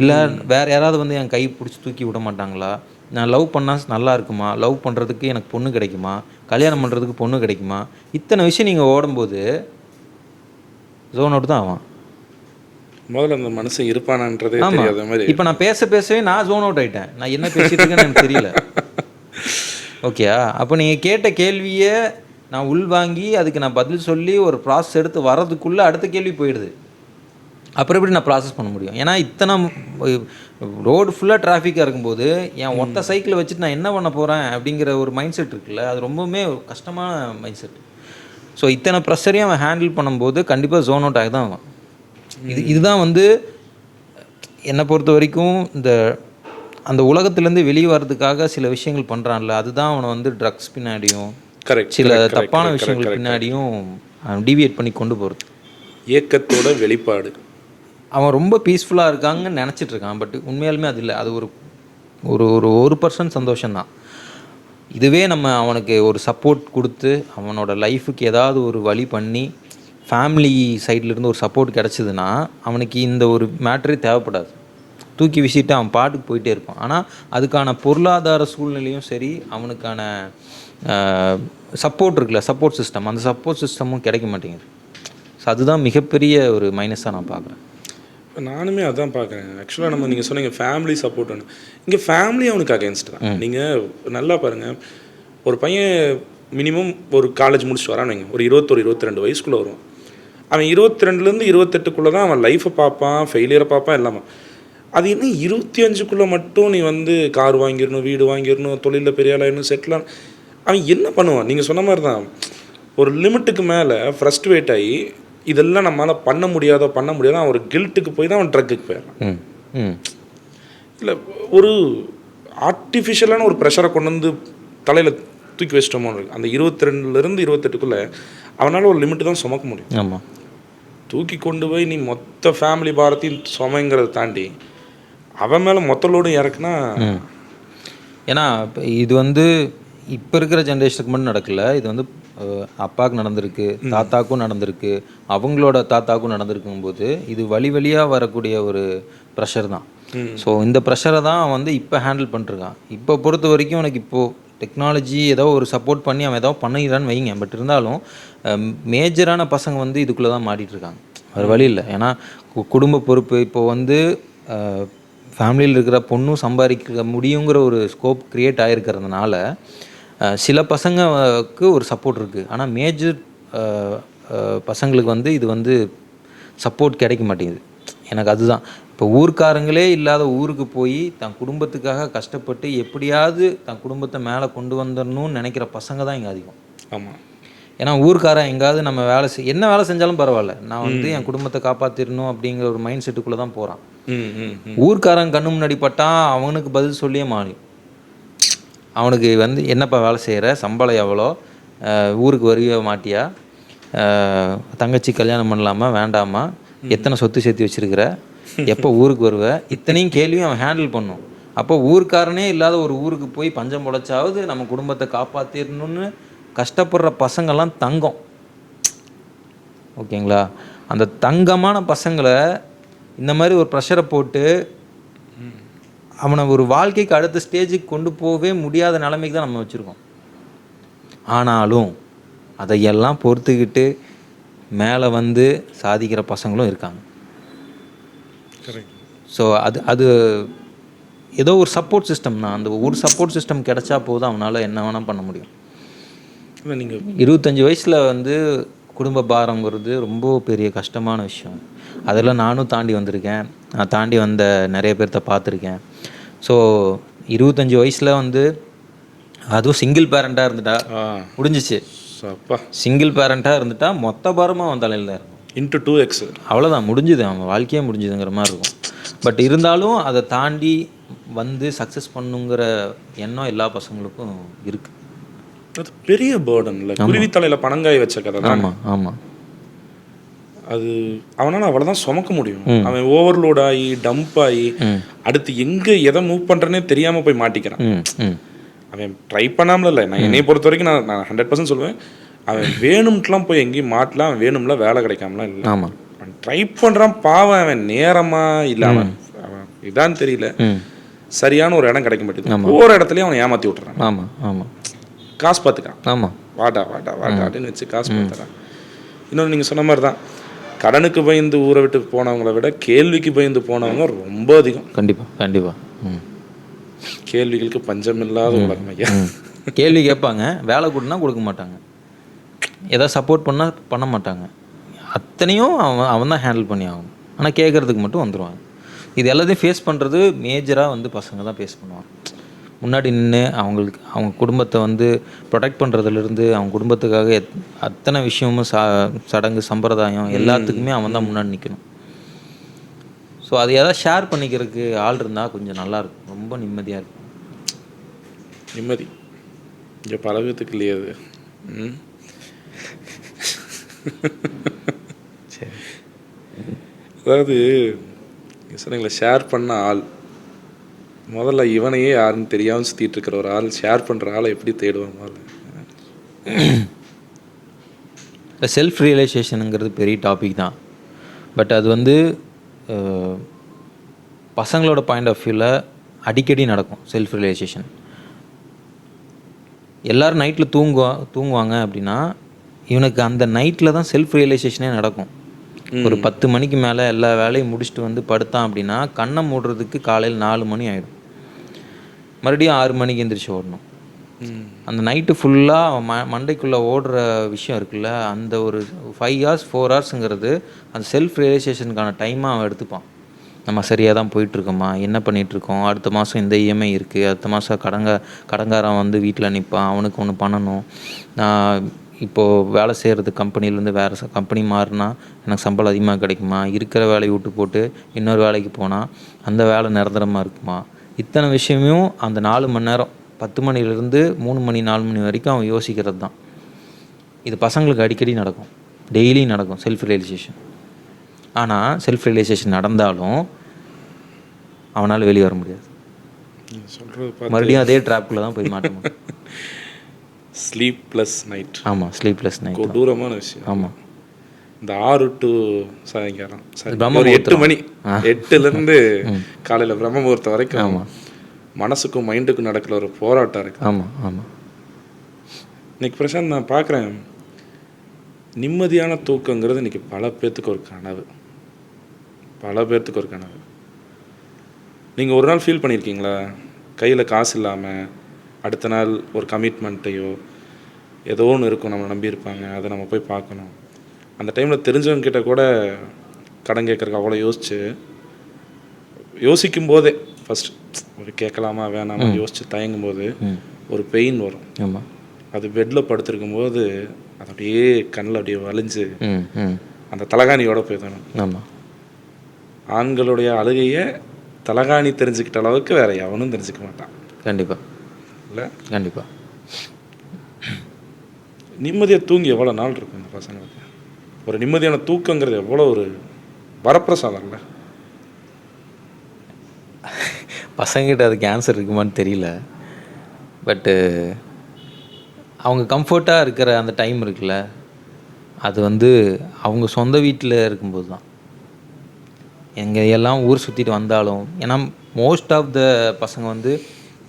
இல்லை வேறு யாராவது வந்து என் கை பிடிச்சி தூக்கி விட மாட்டாங்களா, நான் லவ் பண்ணால் நல்லா இருக்குமா, லவ் பண்ணுறதுக்கு எனக்கு பொண்ணு கிடைக்குமா, கல்யாணம் பண்ணுறதுக்கு பொண்ணு கிடைக்குமா, இத்தனை விஷயம் நீங்கள் ஓடும்போது ஜோன் அவுட் தான் ஆவான். முதல்ல அந்த மனுஷன் இருப்பானான்றதே தெரியாத மாதிரி. இப்போ நான் பேசவே நான் ஜோன் அவுட் ஆகிட்டேன், நான் என்ன பேசிட்டு இருக்கேன்னு எனக்கு தெரியல. ஓகேயா, அப்போ நீங்கள் கேட்ட கேள்வியை நான் உள்வாங்கி அதுக்கு நான் பதில் சொல்லி ஒரு ப்ராசஸ் எடுத்து வர்றதுக்குள்ளே அடுத்த கேள்வி போயிடுது. அப்புறம் எப்படி நான் ப்ராசஸ் பண்ண முடியும்? ஏன்னா இத்தனை ரோடு ஃபுல்லாக டிராஃபிக்காக இருக்கும்போது என் ஒத்த சைக்கிளை வச்சுட்டு நான் என்ன பண்ண போகிறேன் அப்படிங்கிற ஒரு மைண்ட் செட் இருக்குல்ல, அது ரொம்பவுமே கஷ்டமான மைண்ட் செட். ஸோ இத்தனை ப்ரெஷரையும் அவன் ஹேண்டில் பண்ணும்போது கண்டிப்பாக ஜோன் அவுட் ஆகி தான் அவன். இதுதான் வந்து என்னை பொறுத்த வரைக்கும் அந்த உலகத்துலேருந்து வெளியே வர்றதுக்காக சில விஷயங்கள் பண்ணுறான்ல, அதுதான் அவனை வந்து ட்ரக்ஸ் பின்னாடியும் சில தப்பான விஷயங்கள் பின்னாடியும் டிவியேட் பண்ணி கொண்டு போகிறது. ஏக்கத்தோட வெளிப்பாடு. அவன் ரொம்ப பீஸ்ஃபுல்லாக இருக்காங்கன்னு நினச்சிட்டு இருக்கான், பட் உண்மையாலுமே அது இல்லை. அது ஒரு 1% சந்தோஷம்தான். இதுவே நம்ம அவனுக்கு ஒரு சப்போர்ட் கொடுத்து அவனோட லைஃபுக்கு ஏதாவது ஒரு வழி பண்ணி ஃபேமிலி சைட்லேருந்து ஒரு சப்போர்ட் கிடச்சிதுன்னா அவனுக்கு இந்த ஒரு மேட்ரே தேவைப்படாது, தூக்கி வீசிட்டு அவன் பாட்டுக்கு போயிட்டே இருப்பான். ஆனால் அதுக்கான பொருளாதார சூழ்நிலையும் சரி, அவனுக்கான சப்போர்ட் இருக்குல்ல, சப்போர்ட் சிஸ்டம், அந்த சப்போர்ட் சிஸ்டமும் கிடைக்க மாட்டேங்குது. ஸோ அதுதான் மிகப்பெரிய ஒரு மைனஸாக நான் பார்க்குறேன். நானுமே அதான் பார்க்குறேன். ஆக்சுவலாக நீங்கள் சொன்னீங்க ஃபேமிலி சப்போர்ட் ஒன்று, இங்கே ஃபேமிலி அவனுக்கு அகேன்ஸ்ட் தான். நீங்கள் நல்லா பாருங்கள், ஒரு பையன் மினிமம் ஒரு காலேஜ் முடிச்சுட்டு வரான்னு வைங்க, ஒரு 21-22 வயசுக்குள்ளே வருவான். அவன் 22லேருந்து 28க்குள்ளே தான் அவன் லைஃப்பை பார்ப்பான், ஃபெயிலியரை பார்ப்பான், எல்லாமே. அது என்ன 25க்குள்ளே மட்டும் நீ வந்து கார் வாங்கிடணும், வீடு வாங்கிடணும், தொழிலில் பெரிய ஆளாயிடணும், செட்டில் அவன் என்ன பண்ணுவான்? நீங்கள் சொன்ன மாதிரி தான், ஒரு லிமிட்டுக்கு மேலே ஃப்ரஸ்ட்ரேட் ஆகி இதெல்லாம் நம்மளால் பண்ண முடியாதோ அவன் ஒரு கில்ட்டுக்கு போய் தான் அவன் ட்ரக்குக்கு போயிடறான். இல்லை, ஒரு ஆர்டிஃபிஷியலான ஒரு ப்ரெஷரை கொண்டு வந்து தலையில் தூக்கி வச்சிட்டோமோ அந்த 22லேருந்து 28க்குள்ளே அவனால் ஒரு லிமிட்டு தான் சுமக்க முடியும். ஆமாம், தூக்கி கொண்டு போய் நீ மொத்த ஃபேமிலி பாரத்தையும் சுமைங்கிறத தாண்டி அவன் மேலே மொத்த லோடும் இறக்குனா. ஏன்னா இது வந்து இப்போ இருக்கிற ஜென்ரேஷனுக்கு மட்டும் நடக்கல, இது வந்து அப்பாவுக்கு நடந்திருக்கு, தாத்தாக்கும் நடந்திருக்கு, அவங்களோட தாத்தாக்கும் நடந்திருக்கும்போது இது வழியாக வரக்கூடிய ஒரு ப்ரெஷர் தான். ஸோ இந்த ப்ரெஷரை தான் அவன் வந்து இப்போ ஹேண்டில் பண்ணிருக்கான். இப்போ பொறுத்த வரைக்கும் எனக்கு இப்போது டெக்னாலஜி ஏதோ ஒரு சப்போர்ட் பண்ணி அவன் ஏதோ பண்ணிக்கிறான்னு வைங்க. பட் இருந்தாலும் மேஜரான பசங்க வந்து இதுக்குள்ளே தான் மாட்டிகிட்ருக்காங்க, வேறு வழி இல்லை. ஏன்னா குடும்ப பொறுப்பு இப்போ வந்து ஃபேமிலியில் இருக்கிற பொண்ணும் சம்பாதிக்க முடியுங்கிற ஒரு ஸ்கோப் க்ரியேட் ஆகிருக்கிறதுனால சில பசங்களுக்கு ஒரு சப்போர்ட் இருக்குது. ஆனால் மேஜர் பசங்களுக்கு வந்து இது வந்து சப்போர்ட் கிடைக்க மாட்டேங்குது. எனக்கு அதுதான் இப்போ ஊர்க்காரங்களே இல்லாத ஊருக்கு போய் தன் குடும்பத்துக்காக கஷ்டப்பட்டு எப்படியாவது தன் குடும்பத்தை மேலே கொண்டு வந்துடணும்னு நினைக்கிற பசங்க தான் இங்கே அதிகம். ஆமாம், ஏன்னா ஊர்க்காரன் எங்காவது நம்ம என்ன வேலை செஞ்சாலும் பரவாயில்ல, நான் வந்து என் குடும்பத்தை காப்பாற்றிடணும் அப்படிங்கிற ஒரு மைண்ட் செட்டுக்குள்ளே தான் போகிறான். ஊர்க்காரன் கண்ணு முன்னாடி பட்டால் அவனுக்கு பதில் சொல்லியே மாறியும். அவனுக்கு வந்து என்னப்பா வேலை செய்கிற, சம்பளம் எவ்வளோ, ஊருக்கு வருவிய மாட்டியா, தங்கச்சி கல்யாணம் பண்ணலாமா வேண்டாமா, எத்தனை சொத்து சேர்த்து வச்சுருக்கிற, எப்போ ஊருக்கு வருவ, இத்தனையும் கேள்வியும் அவன் ஹேண்டில் பண்ணும். அப்போ ஊர்க்காரனே இல்லாத ஒரு ஊருக்கு போய் பஞ்சம் பொழைச்சாவது நம்ம குடும்பத்தை காப்பாற்றிடணும்னு கஷ்டப்படுற பசங்கள்லாம் தங்கம். ஓகேங்களா? அந்த தங்கமான பசங்களை இந்த மாதிரி ஒரு ப்ரெஷரை போட்டு அவனை ஒரு வாழ்க்கைக்கு அடுத்த ஸ்டேஜுக்கு கொண்டு போகவே முடியாத நிலைமைக்கு தான் நம்ம வச்சுருக்கோம். ஆனாலும் அதையெல்லாம் பொறுத்துக்கிட்டு மேலே வந்து சாதிக்கிற பசங்களும் இருக்காங்க. ஸோ அது ஏதோ ஒரு சப்போர்ட் சிஸ்டம் தான். அந்த ஒரு சப்போர்ட் சிஸ்டம் கிடைச்சா போதும் அவனால் என்ன வேணால் பண்ண முடியும். நீங்கள் 25 வயசில் வந்து குடும்ப பாரங்கிறது ரொம்ப பெரிய கஷ்டமான விஷயம். அதெல்லாம் நானும் தாண்டி வந்திருக்கேன். நான் தாண்டி வந்த நிறைய பேர்த்த பார்த்துருக்கேன். ஸோ 25 வயசில் வந்து அதுவும் சிங்கிள் பேரண்ட்டாக இருந்துட்டா முடிஞ்சிச்சு. சிங்கிள் பேரண்ட்டாக இருந்துட்டா மொத்த பாரமாக அவன் தலையில் தான் இருக்கும். இன்ட்டு 2x அவ்வளோதான், முடிஞ்சுது, அவன் வாழ்க்கையே முடிஞ்சுதுங்கிற மாதிரி இருக்கும். பட் இருந்தாலும் அதை தாண்டி வந்து சக்ஸஸ் பண்ணுங்கிற எண்ணம் எல்லா பசங்களுக்கும் இருக்குது. அது பெரிய பேர்டன் இல்லை, குருவி தலையில் பனங்காய் வச்ச கதை தான். ஆமாம் ஆமாம், அது அவனால் அவ்வளோதான் சுமக்க முடியும். அவன் ஓவர்லோட் ஆகி டம்ப் ஆகி அடுத்து எங்கே எதை மூவ் பண்ணுறேன்னே தெரியாமல் போய் மாட்டிக்கிறான். அவன் ட்ரை பண்ணாமல் இல்லை, நான் என்னை பொறுத்த வரைக்கும் நான் 100% சொல்லுவேன், அவன் வேணும்ட்டுலாம் போய் எங்கேயும் மாட்டலாம், அவன் வேணும்ல வேலை கிடைக்காமலாம் இல்லை. ஆமாம், அவன் ட்ரை பண்ணுறான் பாவம், அவன் நேரமா இல்லை அவன் இதான்னு தெரியல, சரியான ஒரு இடம் கிடைக்க மாட்டேங்குது. ஒவ்வொரு இடத்துலையும் அவனை ஏமாற்றி விட்டுறான். ஆமாம் ஆமாம், காசு பார்த்துக்கான். ஆமாம், வாடா வாடா வாடா அப்படின்னு வச்சு காசு பார்த்துறான். இன்னொன்று நீங்கள் சொன்ன மாதிரி தான், கடனுக்கு பயந்து ஊரை விட்டு போனவங்களை விட கேள்விக்கு பயந்து போனவங்க ரொம்ப அதிகம். கண்டிப்பாக கண்டிப்பாக. கேள்விகளுக்கு பஞ்சம் இல்லாத உலகம் ஐயா. கேள்வி கேட்பாங்க, வேலை கொடுனா கொடுக்க மாட்டாங்க, எதாவது சப்போர்ட் பண்ணால் பண்ண மாட்டாங்க. அத்தனையும் அவன் தான் ஹேண்டில் பண்ணி ஆகணும். ஆனால் கேட்குறதுக்கு மட்டும் வந்துடுவாங்க. இது எல்லாத்தையும் ஃபேஸ் பண்ணுறது மேஜராக வந்து பசங்க தான் ஃபேஸ் பண்ணுவாங்க. முன்னாடி நின்று அவங்க குடும்பத்தை வந்து ப்ரொடெக்ட் பண்ணுறதுலேருந்து அவங்க குடும்பத்துக்காக அத்தனை விஷயமும் சடங்கு சம்பிரதாயம் எல்லாத்துக்குமே அவன் தான் முன்னாடி நிற்கணும். ஸோ அது எதாவது ஷேர் பண்ணிக்கிறதுக்கு ஆள் இருந்தால் கொஞ்சம் நல்லாயிருக்கும், ரொம்ப நிம்மதியாக இருக்கும். நிம்மதி இங்கே பழகத்துக்கு இல்லையா அது? சரி, அதாவது சொன்னீங்களா ஷேர் பண்ண ஆள், முதல்ல இவனையே யாருன்னு தெரியாமல் சுற்றிட்டு இருக்கிற ஒரு ஆள் ஷேர் பண்ணுற ஆளை எப்படி தேடுவான்? செல்ஃப் ரியலைசேஷனுங்கிறது பெரிய டாபிக் தான். பட் அது வந்து பசங்களோட பாயிண்ட் ஆஃப் வியூவில் அடிக்கடி நடக்கும். செல்ஃப் ரியலைசேஷன் எல்லோரும் நைட்டில் தூங்குவாங்க அப்படின்னா இவனுக்கு அந்த நைட்டில் தான் செல்ஃப் ரியலைசேஷனே நடக்கும். ஒரு 10 மணிக்கு மேலே எல்லா வேலையும் முடிச்சுட்டு வந்து படுத்தான் அப்படின்னா கண்ணை மூடுறதுக்கு காலையில் 4 மணி ஆகிடும். மறுபடியும் 6 மணிக்கு எந்திரிச்சு ஓடணும். அந்த நைட்டு ஃபுல்லாக மண்டைக்குள்ளே ஓடுற விஷயம் இருக்குல்ல, அந்த ஒரு 5 hours 4 hours அந்த செல்ஃப் ரியலைசேஷனுக்கான டைமாக அவன் எடுத்துப்பான். நம்ம சரியாக தான் போயிட்டுருக்கோமா, என்ன பண்ணிகிட்ருக்கோம், அடுத்த மாதம் இந்த இஎம்ஐ இருக்குது, அடுத்த மாதம் கடங்காரன் வந்து வீட்டில் நிற்பான், அவனுக்கு ஒன்று பண்ணணும், நான் இப்போது வேலை செய்கிறது கம்பெனிலேருந்து வேறு கம்பெனி மாறினா எனக்கு சம்பளம் அதிகமாக கிடைக்குமா, இருக்கிற வேலையை விட்டு போட்டு இன்னொரு வேலைக்கு போனால் அந்த வேலை நிரந்தரமாக இருக்குமா, இத்தனை விஷயமும் அந்த 4 மணி நேரம் 10 மணிலேருந்து 3 மணி 4 மணி வரைக்கும் அவன் யோசிக்கிறது தான். இது பசங்களுக்கு அடிக்கடி நடக்கும், டெய்லி நடக்கும் செல்ஃப் ரியலைசேஷன். ஆனால் செல்ஃப் ரியலைசேஷன் நடந்தாலும் அவனால் வெளியே வர முடியாது. சொல்கிறது மறுபடியும் அதே ட்ராப்புக்குள்ளே தான் போய் மாட்டணும். Sleepless night. ஆமாம், ஸ்லீப்லெஸ் நைட் கொடூரமான விஷயம். ஆமாம். இந்த 6 to சாயங்காலம் ஒரு 8 மணி 8லேருந்து காலையில் பிரம்ம முகூர்த்தம் வரைக்கும் ஆமாம் மனசுக்கும் மைண்டுக்கும் நடக்கிற ஒரு போராட்டம் இருக்குது. ஆமாம் ஆமாம். இன்னைக்கு பிரசாந்த் நான் பார்க்குறேன், நிம்மதியான தூக்கங்கிறது இன்றைக்கி பல பேர்த்துக்கு ஒரு கனவு. நீங்கள் ஒரு நாள் ஃபீல் பண்ணியிருக்கீங்களா, கையில் காசு இல்லாமல் அடுத்த நாள் ஒரு கமிட்மெண்ட்டையோ ஏதோ ஒன்று இருக்கும், நம்மளை நம்பியிருப்பாங்க, அதை நம்ம போய் பார்க்கணும், அந்த டைமில் தெரிஞ்சவங்க கிட்ட கூட கடன் கேட்குறக்கு அவ்வளோ யோசிக்கும் போதே ஃபஸ்ட் ஒரு கேட்கலாமா வேணாமா யோசித்து தயங்கும் போது ஒரு பெயின் வரும். ஆமாம். அது பெட்டில் படுத்துருக்கும் போது அது அப்படியே கண்ணில் அப்படியே வலிஞ்சு அந்த தலகாணியோட போயிடணும். ஆமாம். ஆண்களுடைய அழுகையை தலகாணி தெரிஞ்சுக்கிட்ட அளவுக்கு வேற எவனும் தெரிஞ்சுக்க மாட்டான். கண்டிப்பாக இல்லை? கண்டிப்பாக. நிம்மதியாக தூங்கி எவ்வளோ நாள் இருக்கும் இந்த பசங்களுக்கு? ஒரு நிம்மதியான தூக்கங்கிறது எவ்வளோ ஒரு வரப்பிரசாதம் இல்லை? பசங்கிட்ட அதுக்கு ஆன்சர் இருக்குமான்னு தெரியல. பட்டு அவங்க கம்ஃபர்ட்டாக இருக்கிற அந்த டைம் இருக்குல்ல, அது வந்து அவங்க சொந்த வீட்டில் இருக்கும்போது தான். எங்கே எல்லாம் ஊர் சுற்றிட்டு வந்தாலும், ஏன்னா மோஸ்ட் ஆஃப் த பசங்க வந்து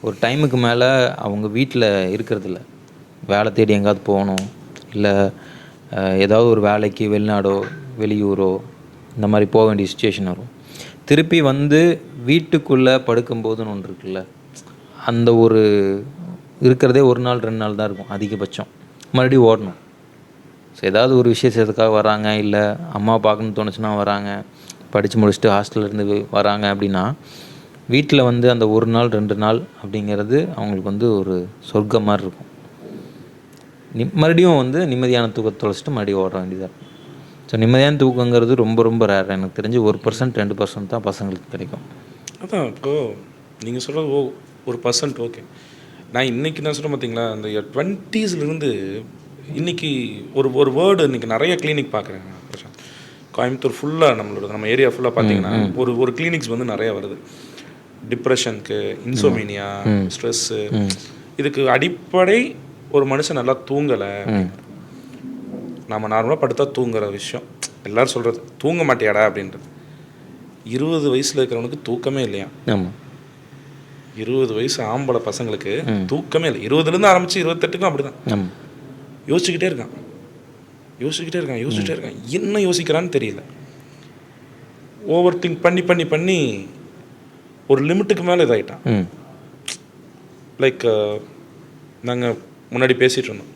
ஒரு டைமுக்கு மேலே அவங்க வீட்டில் இருக்கிறதில்ல. வேலை தேடி எங்கேயாவது போகணும், இல்லை ஏதாவது ஒரு வேலைக்கு வெளிநாடோ வெளியூரோ இந்த மாதிரி போக வேண்டிய சுச்சுவேஷன் வரும். திருப்பி வந்து வீட்டுக்குள்ளே படுக்கும்போதுன்னு ஒன்று இருக்குல்ல, அந்த ஒரு இருக்கிறதே 1 நாள் 2 நாள் தான் இருக்கும் அதிகபட்சம். மறுபடியும் ஓடணும். ஸோ ஏதாவது ஒரு விஷயத்துக்காக வராங்க, இல்லை அம்மா பார்க்கணுன்னு தோணுச்சுன்னா வராங்க, படித்து முடிச்சுட்டு ஹாஸ்டல்லேருந்து வராங்க அப்படின்னா வீட்டில் வந்து அந்த 1 நாள் 2 நாள் அப்படிங்கிறது அவங்களுக்கு வந்து ஒரு சொர்க்கம் மாதிரி இருக்கும். மறுபடியும் வந்து நிம்மதியான தூக்கத்தை தொலைச்சிட்டு மறுபடியும் ஓட வேண்டியதாக இருக்கும். ஸோ நிம்மதியான தூக்கங்கிறது ரொம்ப ரொம்ப ரேர். எனக்கு தெரிஞ்சு 1% 2% தான் பசங்களுக்கு கிடைக்கும். அதான் இப்போது நீங்கள் சொல்கிறது ஒரு பர்சன்ட் ஓகே. நான் இன்றைக்கி நான் சொல்கிறேன் பார்த்தீங்களா, அந்த 20s இன்றைக்கி ஒரு வேர்டு இன்றைக்கி நிறைய கிளினிக் பார்க்குறேன் பிரசாந்த். கோயம்புத்தூர் ஃபுல்லாக நம்ம ஏரியா ஃபுல்லாக பார்த்தீங்கன்னா ஒரு கிளினிக்ஸ் வந்து நிறையா வருது. டிப்ரெஷனுக்கு, இன்சோமீனியா, ஸ்ட்ரெஸ்ஸு, இதுக்கு அடிப்படை ஒரு மனுஷன் நல்லா தூங்கலை. நம்ம நார்மலாக படுத்தா தூங்குற விஷயம் எல்லோரும் சொல்கிறது, தூங்க மாட்டியாடா அப்படின்றது. 20 வயசில் இருக்கிறவனுக்கு தூக்கமே இல்லையா? ஆமாம். 20 வயசு ஆம்பளை பசங்களுக்கு தூக்கமே இல்லை. 20லேருந்து ஆரம்பித்து 28க்கும் அப்படி தான் யோசிச்சுக்கிட்டே இருக்கான். என்ன யோசிக்கிறான்னு தெரியல. ஓவர் திங்க் பண்ணி பண்ணி பண்ணி ஒரு லிமிட்டுக்கு மேலே இதாகிட்டான். லைக் நாங்கள் முன்னாடி பேசிகிட்டு இருந்தோம்,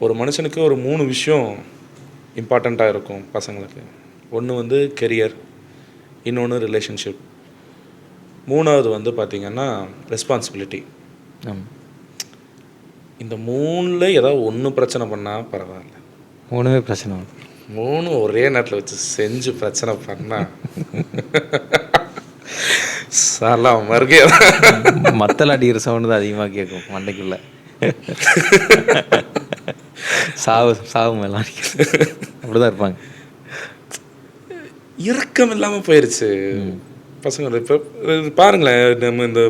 ஒரு மனுஷனுக்கு ஒரு 3 விஷயம் இம்பார்ட்டண்ட்டாக இருக்கும் பசங்களுக்கு. ஒன்று வந்து கெரியர், இன்னொன்று ரிலேஷன்ஷிப், 3வது வந்து பார்த்திங்கன்னா ரெஸ்பான்சிபிலிட்டி. இந்த 3ல் ஏதாவது ஒன்று பிரச்சனை பண்ணால் பரவாயில்ல, 3மே பிரச்சனை. 3 ஒரே நேரத்தில் வச்சு செஞ்சு பிரச்சனை பண்ணால் சாலாம் மறுகே மத்தல அடிக்கிற சவுண்டு தான் அதிகமாக கேட்கும் மண்டைக்குள்ளே. சாவு மேலாம் அப்படிதான் இருப்பாங்க. இறக்கம் இல்லாமல் போயிடுச்சு பசங்க. இப்போ பாருங்களேன், நம்ம இந்த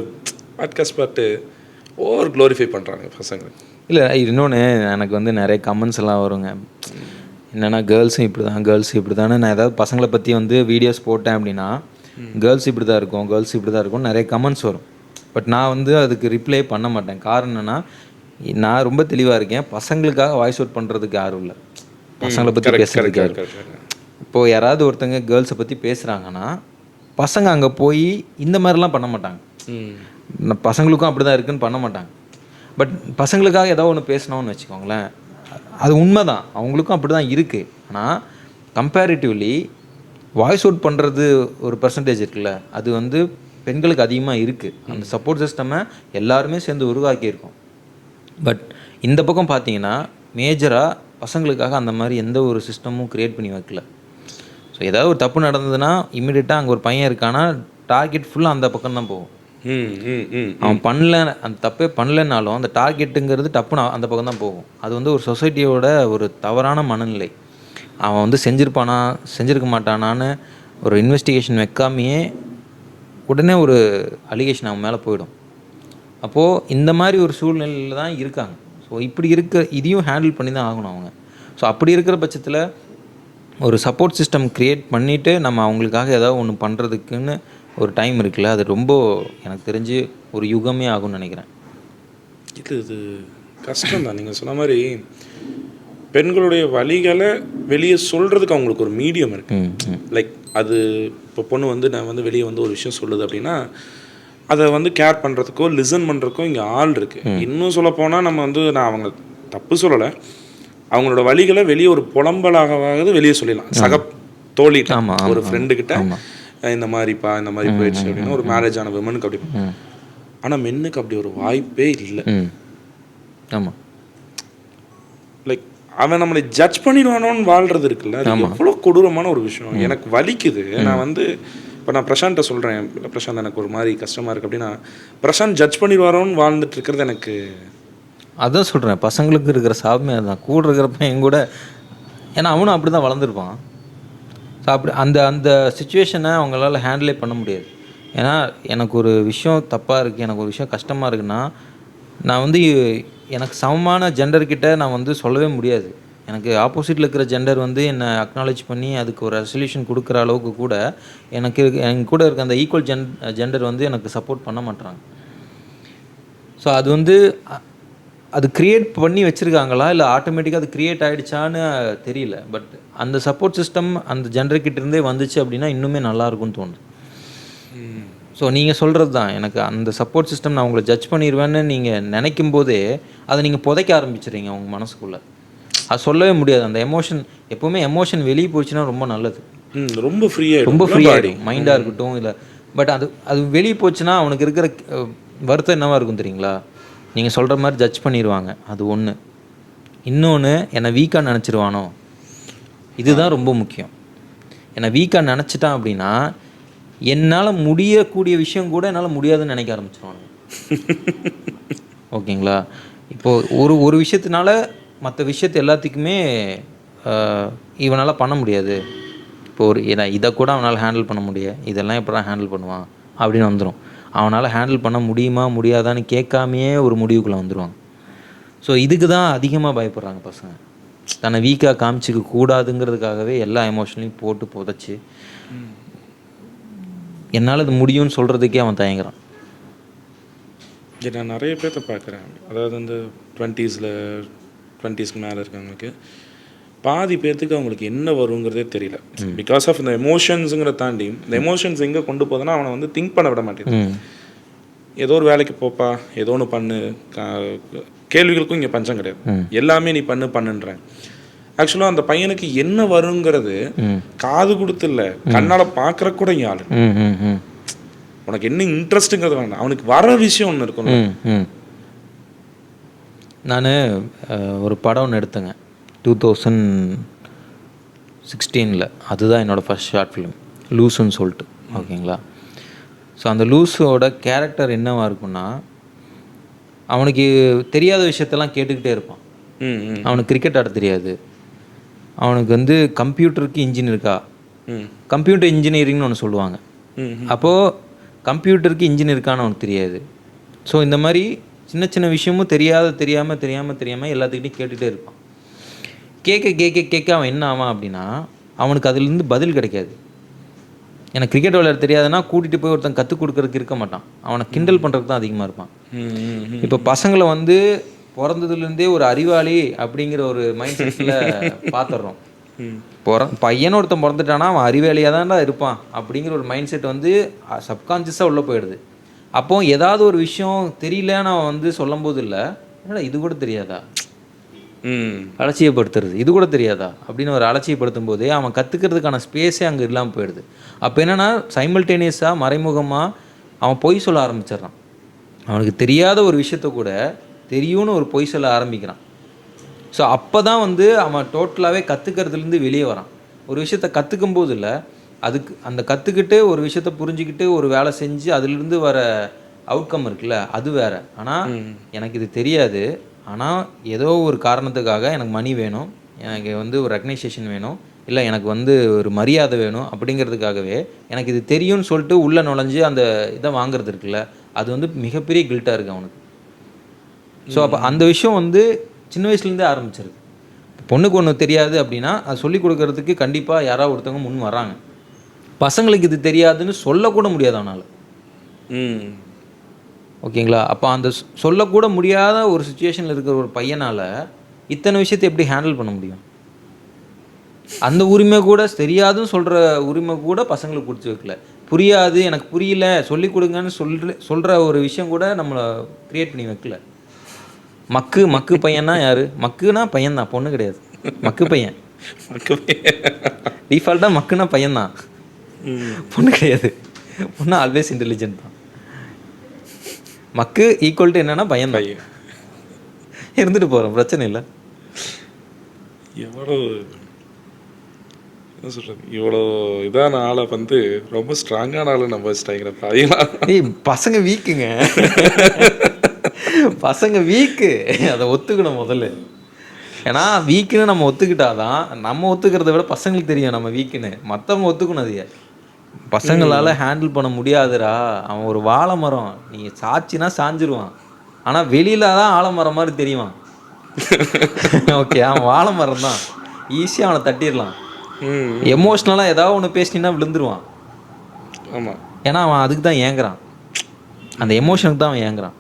பாட்காஸ்ட் பாட்டு ஓவர் க்ளோரிஃபை பண்ணுறாங்க பசங்க. இல்லை, இன்னொன்று எனக்கு வந்து நிறைய கமெண்ட்ஸ் எல்லாம் வருங்க. என்னென்னா கேர்ள்ஸும் இப்படி தான் நான் ஏதாவது பசங்களை பற்றி வந்து வீடியோஸ் போட்டேன் அப்படின்னா கேர்ள்ஸ் இப்படி தான் இருக்கும் நிறைய கமெண்ட்ஸ் வரும். பட் நான் வந்து அதுக்கு ரிப்ளை பண்ண மாட்டேன். காரணம் என்னென்னா, நான் ரொம்ப தெளிவாக இருக்கேன், பசங்களுக்காக வாய்ஸ் அவுட் பண்ணுறதுக்கு யாரும் இல்லை, பசங்களை பற்றி பேசுறதுக்கு யாரும். இப்போது யாராவது ஒருத்தங்க கேர்ள்ஸை பற்றி பேசுகிறாங்கன்னா பசங்க அங்கே போய் இந்த மாதிரிலாம் பண்ண மாட்டாங்க. பசங்களுக்கும் அப்படி தான் இருக்குன்னு பண்ண மாட்டாங்க. பட் பசங்களுக்காக ஏதோ ஒன்று பேசணும்னு வச்சுக்கோங்களேன், அது உண்மை தான், அவங்களுக்கும் அப்படி தான் இருக்குது. ஆனால் கம்பேரிட்டிவ்லி வாய்ஸ் அவுட் பண்ணுறது ஒரு பர்சன்டேஜ் இருக்குல்ல, அது வந்து பெண்களுக்கு அதிகமாக இருக்குது. அந்த சப்போர்ட் சிஸ்டமை எல்லாருமே சேர்ந்து உருவாக்கியிருக்கோம். பட் இந்த பக்கம் பார்த்தீங்கன்னா மேஜராக பசங்களுக்காக அந்த மாதிரி எந்த ஒரு சிஸ்டமும் க்ரியேட் பண்ணி வைக்கல. ஸோ ஏதாவது ஒரு தப்பு நடந்ததுன்னா இம்மிடியட்டாக அங்கே ஒரு பையன் இருக்கானா டார்கெட் ஃபுல்லாக அந்த பக்கம் தான் போகும். அவன் பண்ணல, அந்த தப்பே பண்ணலைன்னாலும் அந்த டார்கெட்டுங்கிறது டப்புன்னு அந்த பக்கம் தான் போகும். அது வந்து ஒரு சொசைட்டியோட ஒரு தவறான மனநிலை. அவன் வந்து செஞ்சுருப்பானா செஞ்சுருக்க மாட்டானான்னு ஒரு இன்வெஸ்டிகேஷன் வைக்காமையே உடனே ஒரு அலிகேஷன் அவன் மேலே போயிடும். அப்போது இந்த மாதிரி ஒரு சூழ்நிலையில் தான் இருக்காங்க. ஸோ இப்படி இதையும் ஹேண்டில் பண்ணி தான் ஆகணும் அவங்க. ஸோ அப்படி இருக்கிற பட்சத்தில் ஒரு சப்போர்ட் சிஸ்டம் க்ரியேட் பண்ணிவிட்டு நம்ம அவங்களுக்காக ஏதாவது ஒன்று பண்ணுறதுக்குன்னு ஒரு டைம் இருக்குல்ல, அது ரொம்ப எனக்கு தெரிஞ்சு ஒரு யுகமே ஆகும்னு நினைக்கிறேன். இது கஷ்டம் தான். நீங்கள் சொன்ன மாதிரி பெண்களுடைய வலிகளை வெளியே சொல்கிறதுக்கு அவங்களுக்கு ஒரு மீடியம் இருக்குது. லைக் அது இப்போ பொண்ணு வந்து நான் வந்து வெளியே வந்து ஒரு விஷயம் சொல்லுது அப்படின்னா அதை வந்து கேர் பண்ணுறதுக்கோ லிசன் பண்ணுறதுக்கோ இங்கே ஆள் இருக்குது. இன்னும் சொல்லப்போனால் நம்ம வந்து நான் அவங்க தப்பு சொல்லலை, அவங்களோட வலிகளை வெளியே ஒரு புலம்பலாகவாவது வெளியே சொல்லிடலாம். சக தோழிட்ட ஒரு ஃப்ரெண்டுக்கிட்ட இந்த மாதிரிப்பா இந்த மாதிரி போயிடுச்சு அப்படின்னா ஒரு மேரேஜ் ஆன விமனுக்கு அப்படி. ஆனால் மென்னுக்கு அப்படி ஒரு வாய்ப்பே இல்லை. ஆமாம், லைக் அவன் நம்மளை ஜட்ஜ் பண்ணிடுவானோன்னு வாழ்றது இருக்குல்ல, அது எவ்வளோ கொடூரமான ஒரு விஷயம். எனக்கு வலிக்குது. நான் வந்து இப்போ நான் பிரசாந்தை சொல்கிறேன், இல்லை பிரசாந்த் எனக்கு ஒரு மாதிரி கஷ்டமாக இருக்குது அப்படின்னா பிரசாந்த் ஜட்ஜ் பண்ணிடுவாரோன்னு வாழ்ந்துட்டு இருக்கிறது எனக்கு. அதான் சொல்கிறேன், பசங்களுக்கு இருக்கிற சாபமே அதுதான். கூட இருக்கிறப்ப என் கூட, ஏன்னா அவனும் அப்படி தான் வளர்ந்துருப்பான். ஸோ அப்படி அந்த அந்த சுச்சுவேஷனை அவங்களால ஹேண்டிலே பண்ண முடியாது. ஏன்னா எனக்கு ஒரு விஷயம் தப்பாக இருக்குது, எனக்கு ஒரு விஷயம் கஷ்டமாக இருக்குன்னா நான் வந்து எனக்கு சமமான ஜெண்டர்கிட்ட நான் வந்து சொல்லவே முடியாது. எனக்கு ஆப்போசிட்டில் இருக்கிற ஜெண்டர் வந்து என்னை அக்னாலேஜ் பண்ணி அதுக்கு ஒரு ரெசல்யூஷன் கொடுக்குற அளவுக்கு கூட எனக்கு கூட இருக்க அந்த ஈக்குவல் ஜெண்டர் வந்து எனக்கு சப்போர்ட் பண்ண மாட்டாங்க. ஸோ அது வந்து அது க்ரியேட் பண்ணி வச்சுருக்காங்களா இல்லை ஆட்டோமேட்டிக்காக அது க்ரியேட் ஆகிடுச்சான்னு தெரியல. பட் அந்த சப்போர்ட் சிஸ்டம் அந்த ஜெண்டர்கிட்டேருந்தே வந்துச்சு அப்படின்னா இன்னுமே நல்லாயிருக்கும்னு தோணுது. ஸோ நீங்கள் சொல்கிறது தான், எனக்கு அந்த சப்போர்ட் சிஸ்டம் நான் உங்களை ஜட்ஜ் பண்ணிடுவேன்னு நீங்கள் நினைக்கும் போதே அதை நீங்கள் புதைக்க ஆரம்பிச்சிடுறீங்க உங்கள் மனசுக்குள்ளே. அது சொல்லவே முடியாது. அந்த எமோஷன் எப்போவுமே எமோஷன் வெளியே போச்சுன்னா ரொம்ப நல்லது, ரொம்ப ஃப்ரீயாகிடும் மைண்டாக இருக்கட்டும் இல்லை. பட் அது வெளியே போச்சுன்னா அவனுக்கு இருக்கிற வருத்தம் என்னவாக இருக்கும் தெரியுங்களா? நீங்கள் சொல்கிற மாதிரி ஜட்ஜ் பண்ணிடுவாங்க, அது ஒன்று. இன்னொன்று, என்னை வீக்காக நினச்சிருவானோ, இதுதான் ரொம்ப முக்கியம். என்னை வீக்காக நினச்சிட்டான் அப்படின்னா என்னால் முடியக்கூடிய விஷயம் கூட என்னால் முடியாதுன்னு நினைக்க ஆரம்பிச்சிருவானுங்க. ஓகேங்களா? இப்போது ஒரு விஷயத்தினால மற்ற விஷயத்தை எல்லாத்துக்குமே இவனால் பண்ண முடியாது. இப்போ ஏன்னா இதை கூட அவனால் ஹேண்டில் பண்ண முடியாது, இதெல்லாம் எப்படா ஹேண்டில் பண்ணுவான் அப்படின்னு வந்துடும். அவனால் ஹேண்டில் பண்ண முடியுமா முடியாதான்னு கேட்காமையே ஒரு முடிவுக்குள்ளே வந்துடுவாங்க. ஸோ இதுக்கு தான் அதிகமாக பயப்படுறாங்க பசங்க. தன்னை வீக்காக காமிச்சிக்க கூடாதுங்கிறதுக்காகவே எல்லா எமோஷனையும் போட்டு புதைச்சி என்னால் அது முடியும்னு சொல்கிறதுக்கே அவன் தயங்குறான். நான் நிறைய பேர்த்த பார்க்குறேன், அதாவது வந்து 20ஸ்க்கு மேலே இருக்கவங்களுக்கு பாதி பேர்த்துக்கு அவங்களுக்கு என்ன வருங்கிறதே தெரியல. பிகாஸ் ஆஃப் இந்த எமோஷன்ஸுங்கிற தாண்டி இந்த எமோஷன்ஸ் எங்கே கொண்டு போதுன்னா அவனை வந்து திங்க் பண்ண விட மாட்டேங்குது. ஏதோ ஒரு வேலைக்கு போப்பா, ஏதோ ஒன்று பண்ணு, கேள்விகளுக்கும் இங்கே பஞ்சம் கிடையாது, எல்லாமே நீ பண்ணுன்றேன். ஆக்சுவலாக அந்த பையனுக்கு என்ன வருங்கிறது காது கொடுத்து இல்லை கண்ணால் பார்க்குற கூட இங்கே ஆளு. உனக்கு என்ன இன்ட்ரெஸ்ட்டுங்கிறது வேண்டாம், அவனுக்கு வர விஷயம் ஒன்று இருக்கும். நான் ஒரு படம் ஒன்று எடுத்தேங்க 2016. அதுதான் என்னோடய ஃபர்ஸ்ட் ஷார்ட் ஃபிலிம், லூஸுன்னு சொல்லிட்டு. ஓகேங்களா? ஸோ அந்த லூஸோட கேரக்டர் என்னவாக இருக்குன்னா, அவனுக்கு தெரியாத விஷயத்தெல்லாம் கேட்டுக்கிட்டே இருப்பான். அவனுக்கு கிரிக்கெட் ஆட தெரியாது, அவனுக்கு வந்து கம்ப்யூட்டருக்கு இன்ஜின் இருக்கா, கம்ப்யூட்டர் இன்ஜினியரிங்னு ஒன்று சொல்லுவாங்க. அப்போது கம்ப்யூட்டருக்கு இன்ஜின் இருக்கான்னு அவனுக்கு தெரியாது. ஸோ இந்த மாதிரி சின்ன சின்ன விஷயமும் தெரியாமல் எல்லாத்துக்கிட்டையும் கேட்டுகிட்டே இருப்பான். கேட்க அவன் என்ன ஆவான் அப்படின்னா, அவனுக்கு அதுலேருந்து பதில் கிடைக்காது. எனக்கு கிரிக்கெட் விளையாட தெரியாதுன்னா கூட்டிகிட்டு போய் ஒருத்தன் கற்றுக் கொடுக்கறதுக்கு இருக்க மாட்டான், அவனை கிண்டல் பண்ணுறதுக்கு தான் அதிகமாக இருப்பான். இப்போ பசங்களை வந்து பிறந்ததுலேருந்தே ஒரு அறிவாளி அப்படிங்கிற ஒரு மைண்ட் செட்டில் பார்த்துட்றோம். பையன் ஒருத்தன் பிறந்துட்டானா அவன் அறிவாளியாக தான்டா இருப்பான் அப்படிங்கிற ஒரு மைண்ட் செட் வந்து சப்கான்ஷியஸாக உள்ளே போயிடுது. அப்போது ஏதாவது ஒரு விஷயம் தெரியலன்னு அவன் வந்து சொல்லும்போது இல்லை, என்னடா இது கூட தெரியாதா, அலட்சியப்படுத்துறது இது கூட தெரியாதா அப்படின்னு ஒரு அலட்சியப்படுத்தும் போதே அவன் கற்றுக்கிறதுக்கான ஸ்பேஸே அங்கே இல்லாமல் போயிடுது. அப்போ என்னென்னா சைமல்டேனியஸாக மறைமுகமாக அவன் பொய் சொல்ல ஆரம்பிச்சிடுறான். அவனுக்கு தெரியாத ஒரு விஷயத்த கூட தெரியும்னு ஒரு பொய் சொல்ல ஆரம்பிக்கிறான். ஸோ அப்போ தான் வந்து அவன் டோட்டலாகவே கற்றுக்கிறதுலேருந்து வெளியே வரான். ஒரு விஷயத்த கற்றுக்கும் போது இல்லை, அதுக்கு அந்த கற்றுக்கிட்டு ஒரு விஷயத்த புரிஞ்சுக்கிட்டு ஒரு வேலை செஞ்சு அதுலேருந்து வர அவுட்கம் இருக்குல்ல, அது வேறு. ஆனால் எனக்கு இது தெரியாது, ஆனால் ஏதோ ஒரு காரணத்துக்காக எனக்கு மணி வேணும், எனக்கு வந்து ஒரு ரெகனைசேஷன் வேணும், இல்லை எனக்கு வந்து ஒரு மரியாதை வேணும் அப்படிங்கிறதுக்காகவே எனக்கு இது தெரியும்னு சொல்லிட்டு உள்ளே நுழைஞ்சு அந்த இதை வாங்குறது இருக்குல்ல, அது வந்து மிகப்பெரிய கில்ட்டாக இருக்குது அவனுக்கு. ஸோ அப்போ அந்த விஷயம் வந்து சின்ன வயசுலேருந்தே ஆரம்பிச்சிருக்கு. பொண்ணுக்கு ஒன்று தெரியாது அப்படின்னா அது சொல்லிக் கொடுக்கறதுக்கு கண்டிப்பாக யாராவது ஒருத்தவங்க முன் வராங்க. பசங்களுக்கு இது தெரியாதுன்னு சொல்லக்கூட முடியாது அவனால். ஓகேங்களா? அப்போ அந்த சொல்லக்கூட முடியாத ஒரு சுச்சுவேஷனில் இருக்கிற ஒரு பையனால் இத்தனை விஷயத்தை எப்படி ஹேண்டில் பண்ண முடியும்? அந்த உரிமை கூட தெரியாதுன்னு சொல்கிற உரிமை கூட பசங்களுக்கு பிடிச்சி வைக்கல. புரியாது, எனக்கு புரியல, சொல்லிக் கொடுங்கன்னு சொல்கிற ஒரு விஷயம் கூட நம்மளை க்ரியேட் பண்ணி வைக்கல. மக்கு பையன்னா யார்? மக்குனா பையன்தான், பொண்ணு கிடையாது. மக்கு பையன், டிஃபால்ட்டாக மக்குனா பையன்தான், பொண்ணு கிடையாது. பொண்ணு ஆல்வேஸ் இன்டெலிஜென்ட் தான். மக்கு ஈக்குவல் டு என்னன்னா பையன் தான். இருந்துட்டு போகிறோம், பிரச்சனை இல்லை. எவ்வளோ என்ன சொல்கிறது, இவ்வளோ இதான ஆளை வந்து ரொம்ப ஸ்ட்ராங்கான ஆளை நம்ம வச்சுட்டாங்கிற பாதிங்களா? பசங்க வீக்குங்க, பசங்க வீக்கு, அதை ஒத்துக்கணும் முதல்ல. ஏன்னா வீக்குன்னு நம்ம ஒத்துக்கிட்டாதான், நம்ம ஒத்துக்கிறத விட பசங்களுக்கு தெரியும் நம்ம வீக்குன்னு. மற்றவங்க ஒத்துக்கணும் அதைய. பசங்களால் ஹேண்டில் பண்ண முடியாதுடா, அவன் ஒரு வாழை மரம், நீங்கள் சாச்சினா சாஞ்சிருவான், ஆனால் வெளியில தான் ஆலமரம் மாதிரி தெரியுவான். ஓகே, அவன் வாழை மரம் தான், ஈஸியாக அவனை தட்டிடலாம். எமோஷ்னலாக ஏதாவது ஒன்று பேசினா விழுந்துருவான். ஆமாம், ஏன்னா அவன் அதுக்கு தான் ஏங்குறான், அந்த எமோஷனுக்கு தான் அவன் ஏங்குறான்.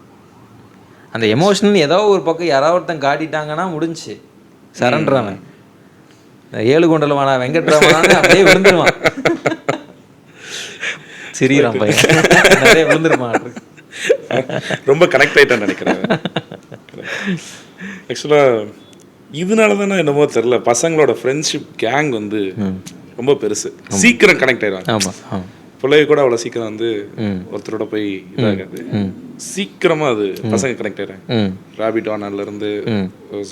அந்த எமோஷனல் ஏதோ ஒரு பக்கம் யாராவது ஒருத்தன் காட்டிட்டாங்கன்னா முடிஞ்சு சரண்டர். அவன் 7 கொண்டலவானா வெங்கட்ராமனான்னு அப்படியே விழுந்துருவான். சிரிக்கிறான் பையன், நிறைய விழுந்துருவான். ரொம்ப கனெக்ட் ஆகிட்டான்னு நினைக்கிறேன். ஆக்சுவலாக இதனால தானே என்னமோ தெரில, பசங்களோட ஃப்ரெண்ட்ஷிப் கேங் வந்து ரொம்ப பெருசு, சீக்கிரம் கனெக்ட் ஆயிடுவாங்க. ஆமாம், பிள்ளைய கூட அவ்வளோ சீக்கிரம் வந்து ஒருத்தரோட போய் இதாகாது, சீக்கிரமாக அது பசங்க கனெக்ட் ஆயிடுறாங்க. ராபிட் ஆனர்லேருந்து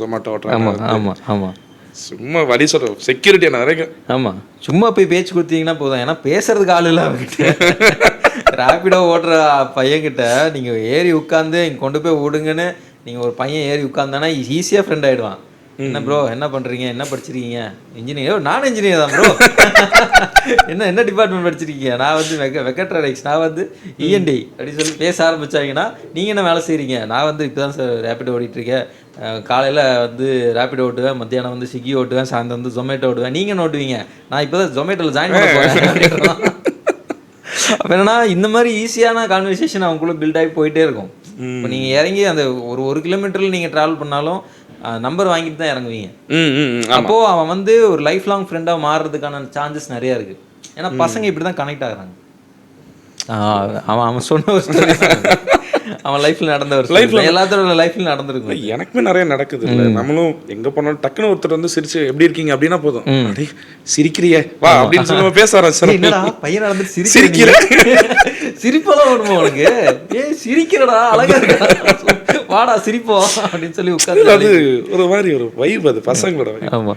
ஜொமேட்டோ ஆமாம், சும்மா வழி சொல்ற செக்யூரிட்டி என்ன வரைக்கும். ஆமாம், சும்மா போய் பேச்சு கொடுத்தீங்கன்னா போதும், ஏன்னா பேசுறதுக்கு ஆள் இல்லை அவங்ககிட்ட. ராபிடோ ஓட்டுற பையன்கிட்ட நீங்கள் ஏறி உட்காந்து இங்கே கொண்டு போய் விடுங்கன்னு நீங்கள் ஒரு பையன் ஏறி உட்காந்தானா ஈஸியாக ஃப்ரெண்ட் ஆகிடுவான். என்ன ப்ரோ, என்ன பண்ணுறீங்க, என்ன படிச்சிருக்கீங்க? இன்ஜினியர். நானும் இன்ஜினியர் தான் ப்ரோ. என்ன டிபார்ட்மெண்ட் படிச்சிருக்கீங்க? நான் வந்து வெக்கட்ரானிக்ஸ், நான் வந்து இஎன்டி அப்படின்னு சொல்லி பேச ஆரம்பித்தாங்கன்னா, நீங்கள் என்ன வேலை செய்கிறீங்க? நான் வந்து இப்போ தான் சார் ரேப்பிடோ ஓட்டிகிட்ருக்கேன், காலையில் வந்து ரேப்பிடோ ஓட்டுவேன், மத்தியானம் வந்து ஸ்விக்கி ஓட்டுவேன், சாயந்தரம் வந்து ஜொமேட்டோ ஓட்டுவேன். நீங்கள் என்ன ஓட்டுவீங்க? நான் இப்போ தான் ஜொமேட்டோவில் ஜாயின் பண்ண போகிறேன். அப்போ என்னன்னா இந்த மாதிரி ஈஸியான கான்வர்சேஷன் அவங்களுக்குள்ள பில்ட் ஆகி போயிட்டே இருக்கும். இப்போ நீங்கள் இறங்கி அந்த ஒரு கிலோமீட்டரில் நீங்கள் ட்ராவல் பண்ணாலும் நம்பர் வாங்கிட்டு தான் இறங்குவீங்க. அப்போது அவன் வந்து ஒரு லைஃப் லாங் ஃப்ரெண்டாக மாறுறதுக்கான சான்சஸ் நிறையா இருக்குது. ஏன்னா பசங்க இப்படி தான் கனெக்ட் ஆகுறாங்க. அவன் சொன்ன ஒரு ஸ்டோரி, அவன் லைஃப்ல நடந்த ஒரு லைஃப்ல எல்லாத்தோட லைஃப்ல நடந்திருக்கு. எனக்குமே நிறைய நடக்குது இல்லை, நம்மளும் எங்க போனாலும் டக்குன்னு ஒருத்தர் வந்து சிரிச்சு எப்படி இருக்கீங்க அப்படின்னா போதும், சிரிக்கிறியே வா அப்படின்னு சொல்லி பேச ஆரம்பிச்சு, என்னடா பையன் நடந்து சிரிக்கிற, சிரிப்பெல்லாம் வருமா உனக்கு? சிரிக்கிறடா, அழகா இருக்கா, வாடா சிரிப்போம் அப்படின்னு சொல்லி உட்காந்து. அது ஒரு மாதிரி ஒரு வைப், அது பசங்களோட வைப். ஆமா,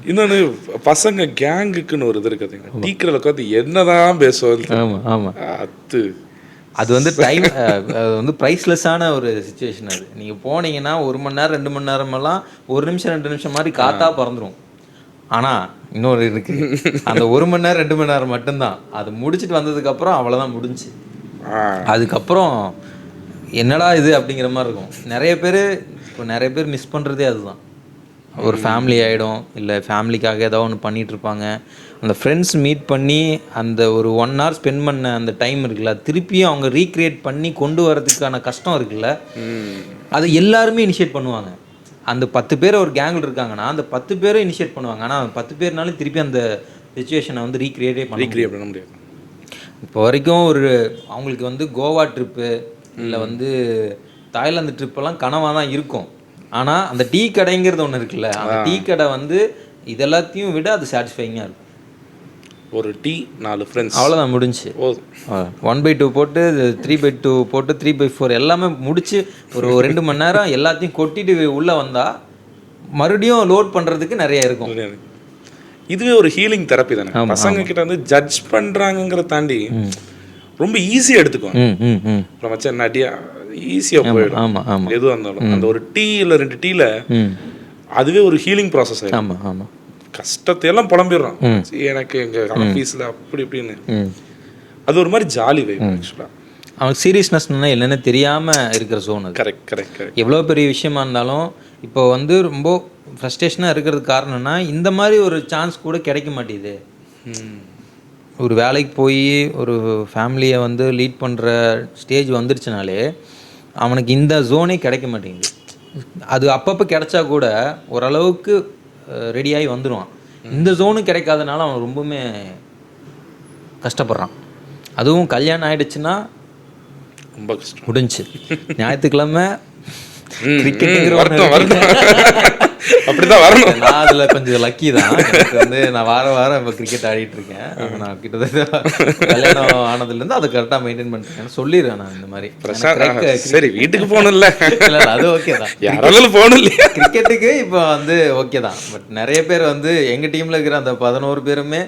இன்னொன்று பசங்க கேங்குக்குன்னு ஒரு இது இருக்குதுங்க, டீக்கரில் உட்காந்து என்னதான் பேசுவாங்க. ஆமா ஆமா, அது வந்து டைம் வந்து ப்ரைஸ்லெஸ்ஸான ஒரு சுச்சுவேஷன். அது நீங்கள் போனீங்கன்னா 1 மணி நேரம் 2 மணி நேரமெல்லாம் 1 நிமிஷம் 2 நிமிஷம் மாதிரி காற்றா பறந்துடும். ஆனால் இன்னொரு இருக்குது, அந்த 1 மணி நேரம் 2 மணி நேரம் மட்டும்தான். அது முடிச்சுட்டு வந்ததுக்கப்புறம் அவ்வளோதான் முடிஞ்சு. அதுக்கப்புறம் என்னடா இது அப்படிங்கிற மாதிரி இருக்கும். நிறைய பேர் மிஸ் பண்ணுறதே அதுதான். ஒரு ஃபேமிலி ஆகிடும், இல்லை ஃபேமிலிக்காக ஏதோ ஒன்று பண்ணிகிட்ருப்பாங்க. அந்த ஃப்ரெண்ட்ஸ் மீட் பண்ணி அந்த ஒரு 1 hour ஸ்பெண்ட் பண்ண அந்த டைம் இருக்குல்ல, திருப்பியும் அவங்க ரீக்ரியேட் பண்ணி கொண்டு வரதுக்கான கஷ்டம் இருக்குல்ல, அதை எல்லாருமே இனிஷியேட் பண்ணுவாங்க. அந்த 10 பேர் ஒரு கேங்கில் இருக்காங்கன்னா அந்த 10 பேரும் இனிஷியேட் பண்ணுவாங்க. ஆனால் 10 பேர்னாலும் திருப்பி அந்த சுச்சுவேஷனை வந்து ரீக்ரியேட் பண்ண முடியாது. இப்போ வரைக்கும் அவங்களுக்கு வந்து கோவா ட்ரிப்பு இல்லை வந்து தாய்லாந்து ட்ரிப்பெல்லாம் கனவாக தான் இருக்கும். ஆனால் அந்த டீ கடைங்கிறது ஒன்று இருக்குல்ல, அந்த டீ கடை வந்து இது எல்லாத்தையும் விட அது சாட்டிஸ்ஃபைங்காக இருக்கும். ஒரு டீ 4 ஃப்ரெண்ட்ஸ் அவ்வளோதான், முடிஞ்சு. 1/2 போட்டு 3/2 போட்டு 3/4 எல்லாமே முடிச்சு ஒரு 2 மணி நேரம் எல்லாத்தையும் கொட்டிட்டு உள்ளே வந்தால் மறுபடியும் லோட் பண்ணுறதுக்கு நிறைய இருக்கும். இதுவே ஒரு ஹீலிங் தெரப்பி தானே. பசங்க கிட்ட வந்து ஜட்ஜ் பண்ணுறாங்கிறத தாண்டி ரொம்ப ஈஸியாக எடுத்துக்குவாங்க. அப்புறம் மச்சான் என்ன டீ ஈஸியாக போயிடும். ஆமாம், எதுவாக இருந்தாலும் அந்த ஒரு டீ இல்லை 2 டீயில் அதுவே ஒரு ஹீலிங் ப்ராசஸ் ஆகிடும். ஆமாம் ஆமாம். கஷ்டத்தையெல்லாம் புலம்பிடுறோம், எனக்கு எங்கள் ஆஃபீஸில் அப்படி இப்படின்னு. அது ஒரு மாதிரி ஜாலி வைப் ஆக்சுவலாக. அவனுக்கு சீரியஸ்னஸ்னா என்னென்னு தெரியாமல் இருக்கிற ஜோன் அது. கரெக்ட். எவ்வளோ பெரிய விஷயமா இருந்தாலும் இப்போ வந்து ரொம்ப ஃப்ரஸ்ட்ரேஷனாக இருக்கிறதுக்கு காரணம்னா இந்த மாதிரி ஒரு சான்ஸ் கூட கிடைக்க மாட்டேங்குது. ஒரு வேலைக்கு போய் ஒரு ஃபேமிலியை வந்து லீட் பண்ணுற ஸ்டேஜ் வந்துருச்சுனாலே அவனுக்கு இந்த ஜோனே கிடைக்க மாட்டேங்குது. அது அப்பப்போ கிடைச்சா கூட ஓரளவுக்கு ரெடியாகி வந்துடுவான். இந்த ஜோனு கிடைக்காதனால அவன் ரொம்பவுமே கஷ்டப்படுறான். அதுவும் கல்யாணம் ஆகிடுச்சுன்னா ரொம்ப கஷ்டம், முடிஞ்சு. ஞாயிற்றுக்கிழமை அப்படிதான் வரணும். நான் அதில் கொஞ்சம் லக்கி தான். எனக்கு வந்து நான் வாரம் இப்போ கிரிக்கெட் ஆடிட்டு இருக்கேன். நான் கிட்டத்தட்ட கல்யாணம் ஆனதுலேருந்து அதை கரெக்டாக மெயின்டைன் பண்ணிருக்கேன் சொல்லிடுறேன். நான் இந்த மாதிரி சரி வீட்டுக்கு போகணும் இல்லை, அது ஓகே தான். யாராலும் போகணும் இல்லையா கிரிக்கெட்டுக்கு இப்போ வந்து ஓகே தான். பட் நிறைய பேர் வந்து எங்கள் டீமில் இருக்கிற அந்த 11 பேருமே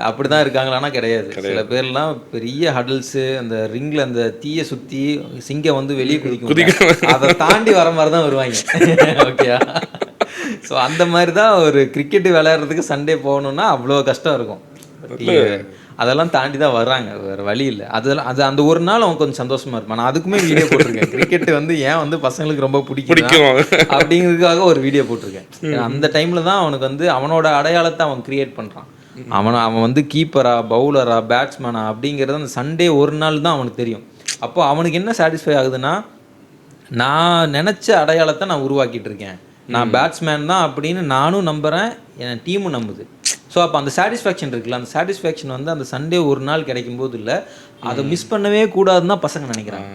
அப்படி தான் இருக்காங்களான்னா கிடையாது. சில பேர்லாம் பெரிய ஹடல்ஸு, அந்த ரிங்கில் அந்த தீயை சுற்றி சிங்கை வந்து வெளியே குதிக்கும், அதை தாண்டி வர மாதிரி தான் வருவாங்க. ஓகேயா? ஸோ அந்த மாதிரி தான் ஒரு கிரிக்கெட்டு விளையாடுறதுக்கு சண்டே போகணுன்னா அவ்வளோ கஷ்டம் இருக்கும். அதெல்லாம் தாண்டி தான் வர்றாங்க, வேறு வழி இல்லை. அது அந்த ஒரு நாள் அவன் கொஞ்சம் சந்தோஷமாக இருப்பான். நான் அதுக்குமே வீடியோ போட்டிருக்கேன். கிரிக்கெட்டு வந்து ஏன் வந்து பசங்களுக்கு ரொம்ப பிடிக்கும் அப்படிங்கிறதுக்காக ஒரு வீடியோ போட்டிருக்கேன். அந்த டைமில் தான் அவனுக்கு வந்து அவனோட அடையாளத்தை அவன் கிரியேட் பண்ணுறான். அவன் வந்து கீப்பரா, பவுலரா, பேட்ஸ்மேனா அப்படிங்கிறது அந்த சண்டே ஒரு நாள் தான் அவனுக்கு தெரியும். அப்போ அவனுக்கு என்ன சாட்டிஸ்ஃபை ஆகுதுன்னா, நான் நினச்ச அடையாளத்தை நான் உருவாக்கிட்டு இருக்கேன், நான் பேட்ஸ்மேன் தான் அப்படின்னு நானும் நம்புகிறேன், என் டீமும் நம்புது. ஸோ அப்போ அந்த சாட்டிஸ்ஃபேக்ஷன் இருக்குல்ல, அந்த சாட்டிஸ்ஃபேக்ஷன் வந்து அந்த சண்டே ஒரு நாள் கிடைக்கும் போது இல்லை, அதை மிஸ் பண்ணவே கூடாதுன்னு தான் பசங்க நினைக்கிறாங்க.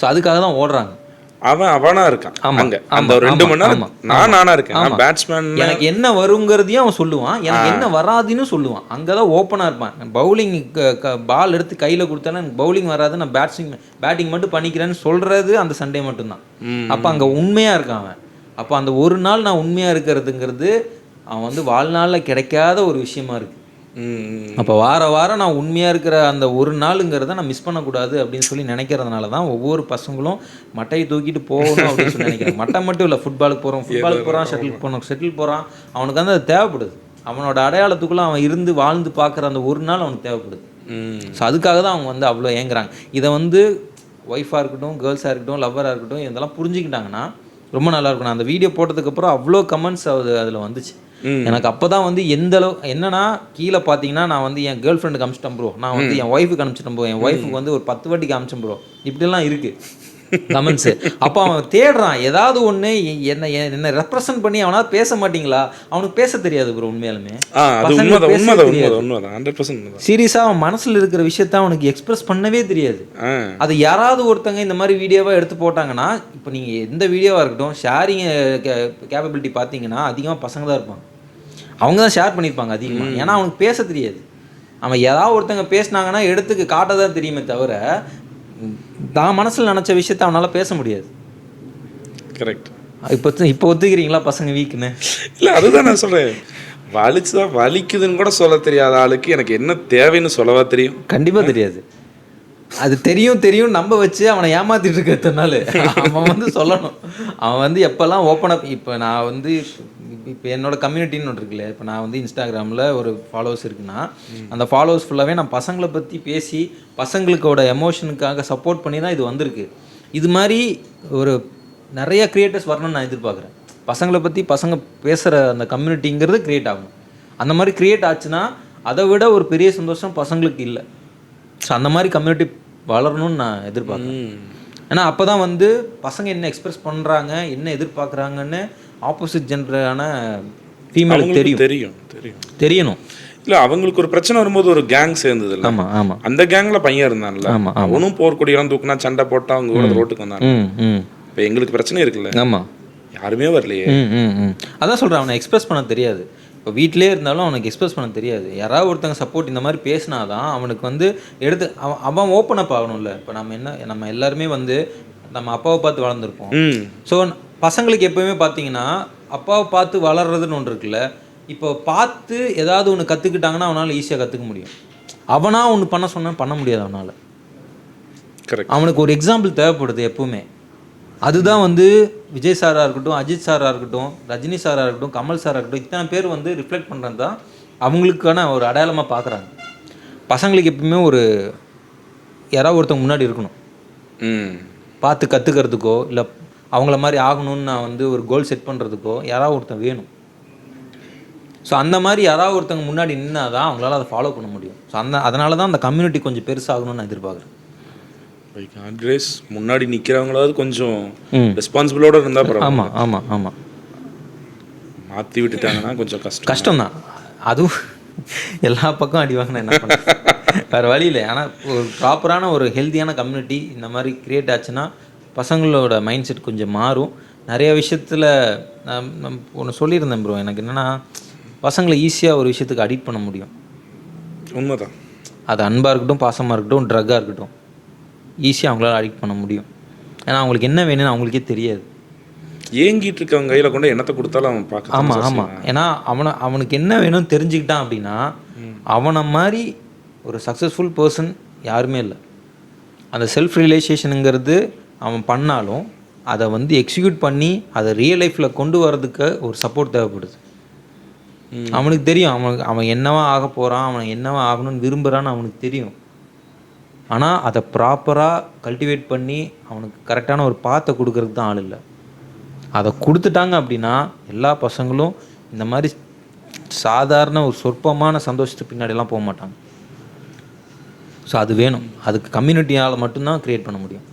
ஸோ அதுக்காக தான் ஓடுறாங்க. அவனா இருக்கான் அங்க அந்த 2 மணி நேரம் நானா இருக்கேன் பேட்ஸ்மேன். எனக்கு என்ன வருங்கிறதையும் அவன் சொல்லுவான், எனக்கு என்ன வராதுன்னு சொல்லுவான். அங்கே தான் ஓப்பனாக இருப்பான். பவுலிங் பால் எடுத்து கையில் கொடுத்தாலும் எனக்கு பவுலிங் வராது, நான் பேட்டிங் மட்டும் பண்ணிக்கிறேன்னு சொல்கிறது அந்த சண்டே மட்டும்தான். அப்போ அங்கே உண்மையாக இருக்கான் அவன். அப்போ அந்த ஒரு நாள் நான் உண்மையாக இருக்கிறதுங்கிறது அவன் வந்து வாழ்நாளில் கிடைக்காத ஒரு விஷயமா இருக்குது. அப்போ வாரம் நான் உண்மையாக இருக்கிற அந்த ஒரு நாளுங்கிறத நான் மிஸ் பண்ணக்கூடாது அப்படின்னு சொல்லி நினைக்கிறதுனால தான் ஒவ்வொரு பசங்களும் மட்டையை தூக்கிட்டு போகணும் அப்படின்னு சொல்லி நினைக்கிறாங்க. மட்டை மட்டும் இல்லை, ஃபுட்பாலுக்கு போகிறான், ஷட்டில் போகிறான். அவனுக்கு வந்து அது தேவைப்படுது. அவனோட அடையாளத்துக்குள்ளே அவன் இருந்து வாழ்ந்து பார்க்குற அந்த ஒரு நாள் அவனுக்கு தேவைப்படுது. ஸோ அதுக்காக தான் அவங்க வந்து அவ்வளோ ஏங்குறாங்க. இதை வந்து ஒய்ஃபாக இருக்கட்டும், கேர்ள்ஸாக இருக்கட்டும், லவ்வராக இருக்கட்டும், இதெல்லாம் புரிஞ்சுக்கிட்டாங்கன்னா ரொம்ப நல்லாயிருக்கும். நான் அந்த வீடியோ போட்டதுக்கப்புறம் அவ்வளோ கமெண்ட்ஸ் அதில் வந்துச்சு. எனக்கு அப்போ தான் வந்து எந்த அளவு என்னன்னா, கீழே பார்த்தீங்கன்னா நான் வந்து என் கேர்ள் ஃப்ரெண்டுக்கு அனுப்பிச்சிட்டேன் ப்ரோ, நான் வந்து என் ஒய்ஃபுக்கு அனுப்பிச்சிட்டேன் ப்ரோ, என் ஒய்ஃபுக்கு வந்து ஒரு 10 வாட்டிக்கு அனுப்பிச்சேன் ப்ரோ, இப்படிலாம் இருக்குது கமெண்ட்ஸு. அப்போ அவன் தேடுறான் ஏதாவது ஒன்று என்ன ரெப்ரசன்ட் பண்ணி. அவனால் பேச மாட்டீங்களா? அவனுக்கு பேச தெரியாது ப்ரோ உண்மையாலுமே. சீரியஸாக அவன் மனசில் இருக்கிற விஷயத்த அவனுக்கு எக்ஸ்பிரஸ் பண்ணவே தெரியாது. அது யாராவது ஒருத்தங்க இந்த மாதிரி வீடியோவாக எடுத்து போட்டாங்கன்னா, இப்போ நீங்கள் எந்த வீடியோவாக இருக்கட்டும், ஷேரிங் கேப்பபிலிட்டி பார்த்தீங்கன்னா அதிகமாக பசங்க தான் இருப்பாங்க. அவங்க தான் ஷேர் பண்ணியிருப்பாங்க அதிகமாக. ஏன்னா அவனுக்கு பேச தெரியாது. அவன் ஏதாவது ஒருத்தங்க பேசினாங்கன்னா எடுத்துக்கு காட்ட தான் தெரியுமே தவிர தான் மனசில் நினச்ச விஷயத்த அவனால் பேச முடியாது. கரெக்ட். இப்போ ஒத்துக்கிறீங்களா பசங்க வீக்குன்னு? இல்லை, அதுதான் நான் சொல்கிறேன். வலிச்சுதான் வலிக்குதுன்னு கூட சொல்ல தெரியாத ஆளுக்கு எனக்கு என்ன தேவைன்னு சொல்லவா தெரியும்? கண்டிப்பாக தெரியாது. அது தெரியும் நம்ப வச்சு அவனை ஏமாத்திட்டு இருக்கிறதுனால அவன் வந்து சொல்லணும். அவன் வந்து எப்போல்லாம் ஓப்பன் அப். இப்போ நான் வந்து இப்போ என்னோட கம்யூனிட்டின்னு ஒன்று இருக்குல்ல, இப்போ நான் வந்து இன்ஸ்டாகிராமில் ஒரு ஃபாலோவர்ஸ் இருக்குன்னா, அந்த ஃபாலோவர்ஸ் ஃபுல்லாகவே நான் பசங்களை பற்றி பேசி பசங்களுக்கோட எமோஷனுக்காக சப்போர்ட் பண்ணி தான் இது வந்திருக்கு. இது மாதிரி ஒரு நிறைய க்ரியேட்டர்ஸ் வரணும்னு நான் எதிர்பார்க்குறேன். பசங்களை பற்றி பசங்க பேசுகிற அந்த கம்யூனிட்டிங்கிறது க்ரியேட் ஆகும். அந்த மாதிரி க்ரியேட் ஆச்சுன்னா அதை விட ஒரு பெரிய சந்தோஷம் பசங்களுக்கு இல்லை. ஸோ அந்த மாதிரி கம்யூனிட்டி வளரணும்னு நான் எதிர்பார்க்குறேன். ஏன்னா அப்போ தான் வந்து பசங்க என்ன எக்ஸ்பிரஸ் பண்ணுறாங்க, என்ன எதிர்பார்க்குறாங்கன்னு ஆப்போசிட் ஜென்டரான ஃபீமேலுக்கு தெரியணும். இல்லை அவங்களுக்கு ஒரு பிரச்சனை வரும்போது ஒரு கேங் சேர்ந்தது இல்லை. ஆமாம் ஆமாம். அந்த கேங்கில் பையன் இருந்தான்ல, ஆமாம் அவனும் போர்க்கொடியெல்லாம் தூக்குனா சண்டை போட்டா அவங்க கூட ரோட்டுக்கு வந்தான். ம். இப்போ எங்களுக்கு பிரச்சனை இருக்குல்ல, ஆமாம். யாருமே வரலையே. அதான் சொல்கிறேன், அவனை எக்ஸ்பிரஸ் பண்ண தெரியாது. இப்போ வீட்டிலே இருந்தாலும் அவனுக்கு எக்ஸ்பிரஸ் பண்ண தெரியாது. யாராவது ஒருத்தங்க சப்போர்ட் இந்த மாதிரி பேசினாதான் அவனுக்கு வந்து எடுத்து அவன் ஓப்பன் அப் ஆகணும்ல. இப்போ நம்ம எல்லாருமே வந்து நம்ம அப்பாவை பார்த்து வளர்ந்துருப்போம். ஸோ பசங்களுக்கு எப்போவுமே பார்த்தீங்கன்னா அப்பாவை பார்த்து வளர்றதுன்னு ஒன்று இருக்குல்ல. இப்போ பார்த்து ஏதாவது ஒன்று கற்றுக்கிட்டாங்கன்னா அவனால் ஈஸியாக கற்றுக்க முடியும். அவனாக ஒன்று பண்ண சொன்னால் பண்ண முடியாது அவனால். கரெக்ட். அவனுக்கு ஒரு எக்ஸாம்பிள் தேவைப்படுது எப்பவுமே. அதுதான் வந்து விஜய் சாராக இருக்கட்டும், அஜித் சாராக இருக்கட்டும், ரஜினி சாராக இருக்கட்டும், கமல் சாராக இருக்கட்டும், இத்தனை பேர் வந்து ரிஃப்ளெக்ட் பண்ணுறது தான் அவங்களுக்கான ஒரு அடையாளமாக பார்க்குறாங்க. பசங்களுக்கு எப்பவுமே ஒரு யாராவது ஒருத்தவங்க முன்னாடி இருக்கணும், பார்த்து கற்றுக்கிறதுக்கோ இல்லை அவங்கள மாதிரி ஆகணும்னு நான் வந்து ஒரு கோல் செட் பண்ணுறதுக்கோ யாராவது ஒருத்தன் வேணும். ஸோ அந்த மாதிரி யாராவது ஒருத்தவங்க முன்னாடி நின்னா தான் அவங்களால அதை ஃபாலோ பண்ண முடியும். ஸோ அதனால தான் அந்த கம்யூனிட்டி கொஞ்சம் பெருசாகணும்னு நான் எதிர்பார்க்குறேன். காட்ரேஸ் முன்னாடி நிற்கிறவங்களாவது கொஞ்சம் ரெஸ்பான்சிபிளோட இருந்தால் பரவாயில்ல. ஆமாம். மாற்றி விட்டுட்டாங்கன்னா கொஞ்சம் கஷ்டம்தான். அதுவும் எல்லா பக்கம் அடி வாங்கினா என்ன பண்ண, வேறு வழி இல்லை. ஆனால் ஒரு ப்ராப்பரான ஒரு ஹெல்த்தியான கம்யூனிட்டி இந்த மாதிரி க்ரியேட் ஆச்சுன்னா பசங்களோட மைண்ட் செட் கொஞ்சம் மாறும். நிறைய விஷயத்தில் நான் ஒன்று சொல்லியிருந்தேன் ப்ரோ, எனக்கு என்னென்னா பசங்களை ஈஸியாக ஒரு விஷயத்துக்கு அடிக்ட் பண்ண முடியும். உண்மைதான். அது அன்பாக இருக்கட்டும், பாசமாக இருக்கட்டும், ட்ரக்காக இருக்கட்டும், ஈஸியாக அவங்களால அடிக்ட் பண்ண முடியும். ஏன்னா அவங்களுக்கு என்ன வேணும்னு அவங்களுக்கே தெரியாது. ஏங்கிட்டு இருக்கவங்க கையில் கொண்டு எண்ணத்தை கொடுத்தாலும் அவன் பார்க்க. ஆமாம். ஏன்னா அவனுக்கு என்ன வேணும்னு தெரிஞ்சுக்கிட்டான் அப்படின்னா அவனை மாதிரி ஒரு சக்ஸஸ்ஃபுல் பர்சன் யாருமே இல்லை. அந்த செல்ஃப் ரியலைசேஷனுங்கிறது அவன் பண்ணாலும் அதை வந்து எக்ஸிக்யூட் பண்ணி அதை ரியல் லைஃப்பில் கொண்டு வரதுக்கு ஒரு சப்போர்ட் தேவைப்படுது. அவனுக்கு தெரியும் அவன் என்னவா ஆக போகிறான், அவன் என்னவா ஆகணும்னு விரும்புகிறான்னு அவனுக்கு தெரியும். ஆனால் அதை ப்ராப்பராக கல்டிவேட் பண்ணி அவனுக்கு கரெக்டான ஒரு பாத்தை கொடுக்கறதுக்கு தான் ஆள் இல்லை. அதை கொடுத்துட்டாங்க அப்படின்னா எல்லா பசங்களும் இந்த மாதிரி சாதாரண ஒரு சொற்பமான சந்தோஷத்துக்கு பின்னாடிலாம் போக மாட்டாங்க. ஸோ அது வேணும். அதுக்கு கம்யூனிட்டியால் மட்டும்தான் க்ரியேட் பண்ண முடியும்.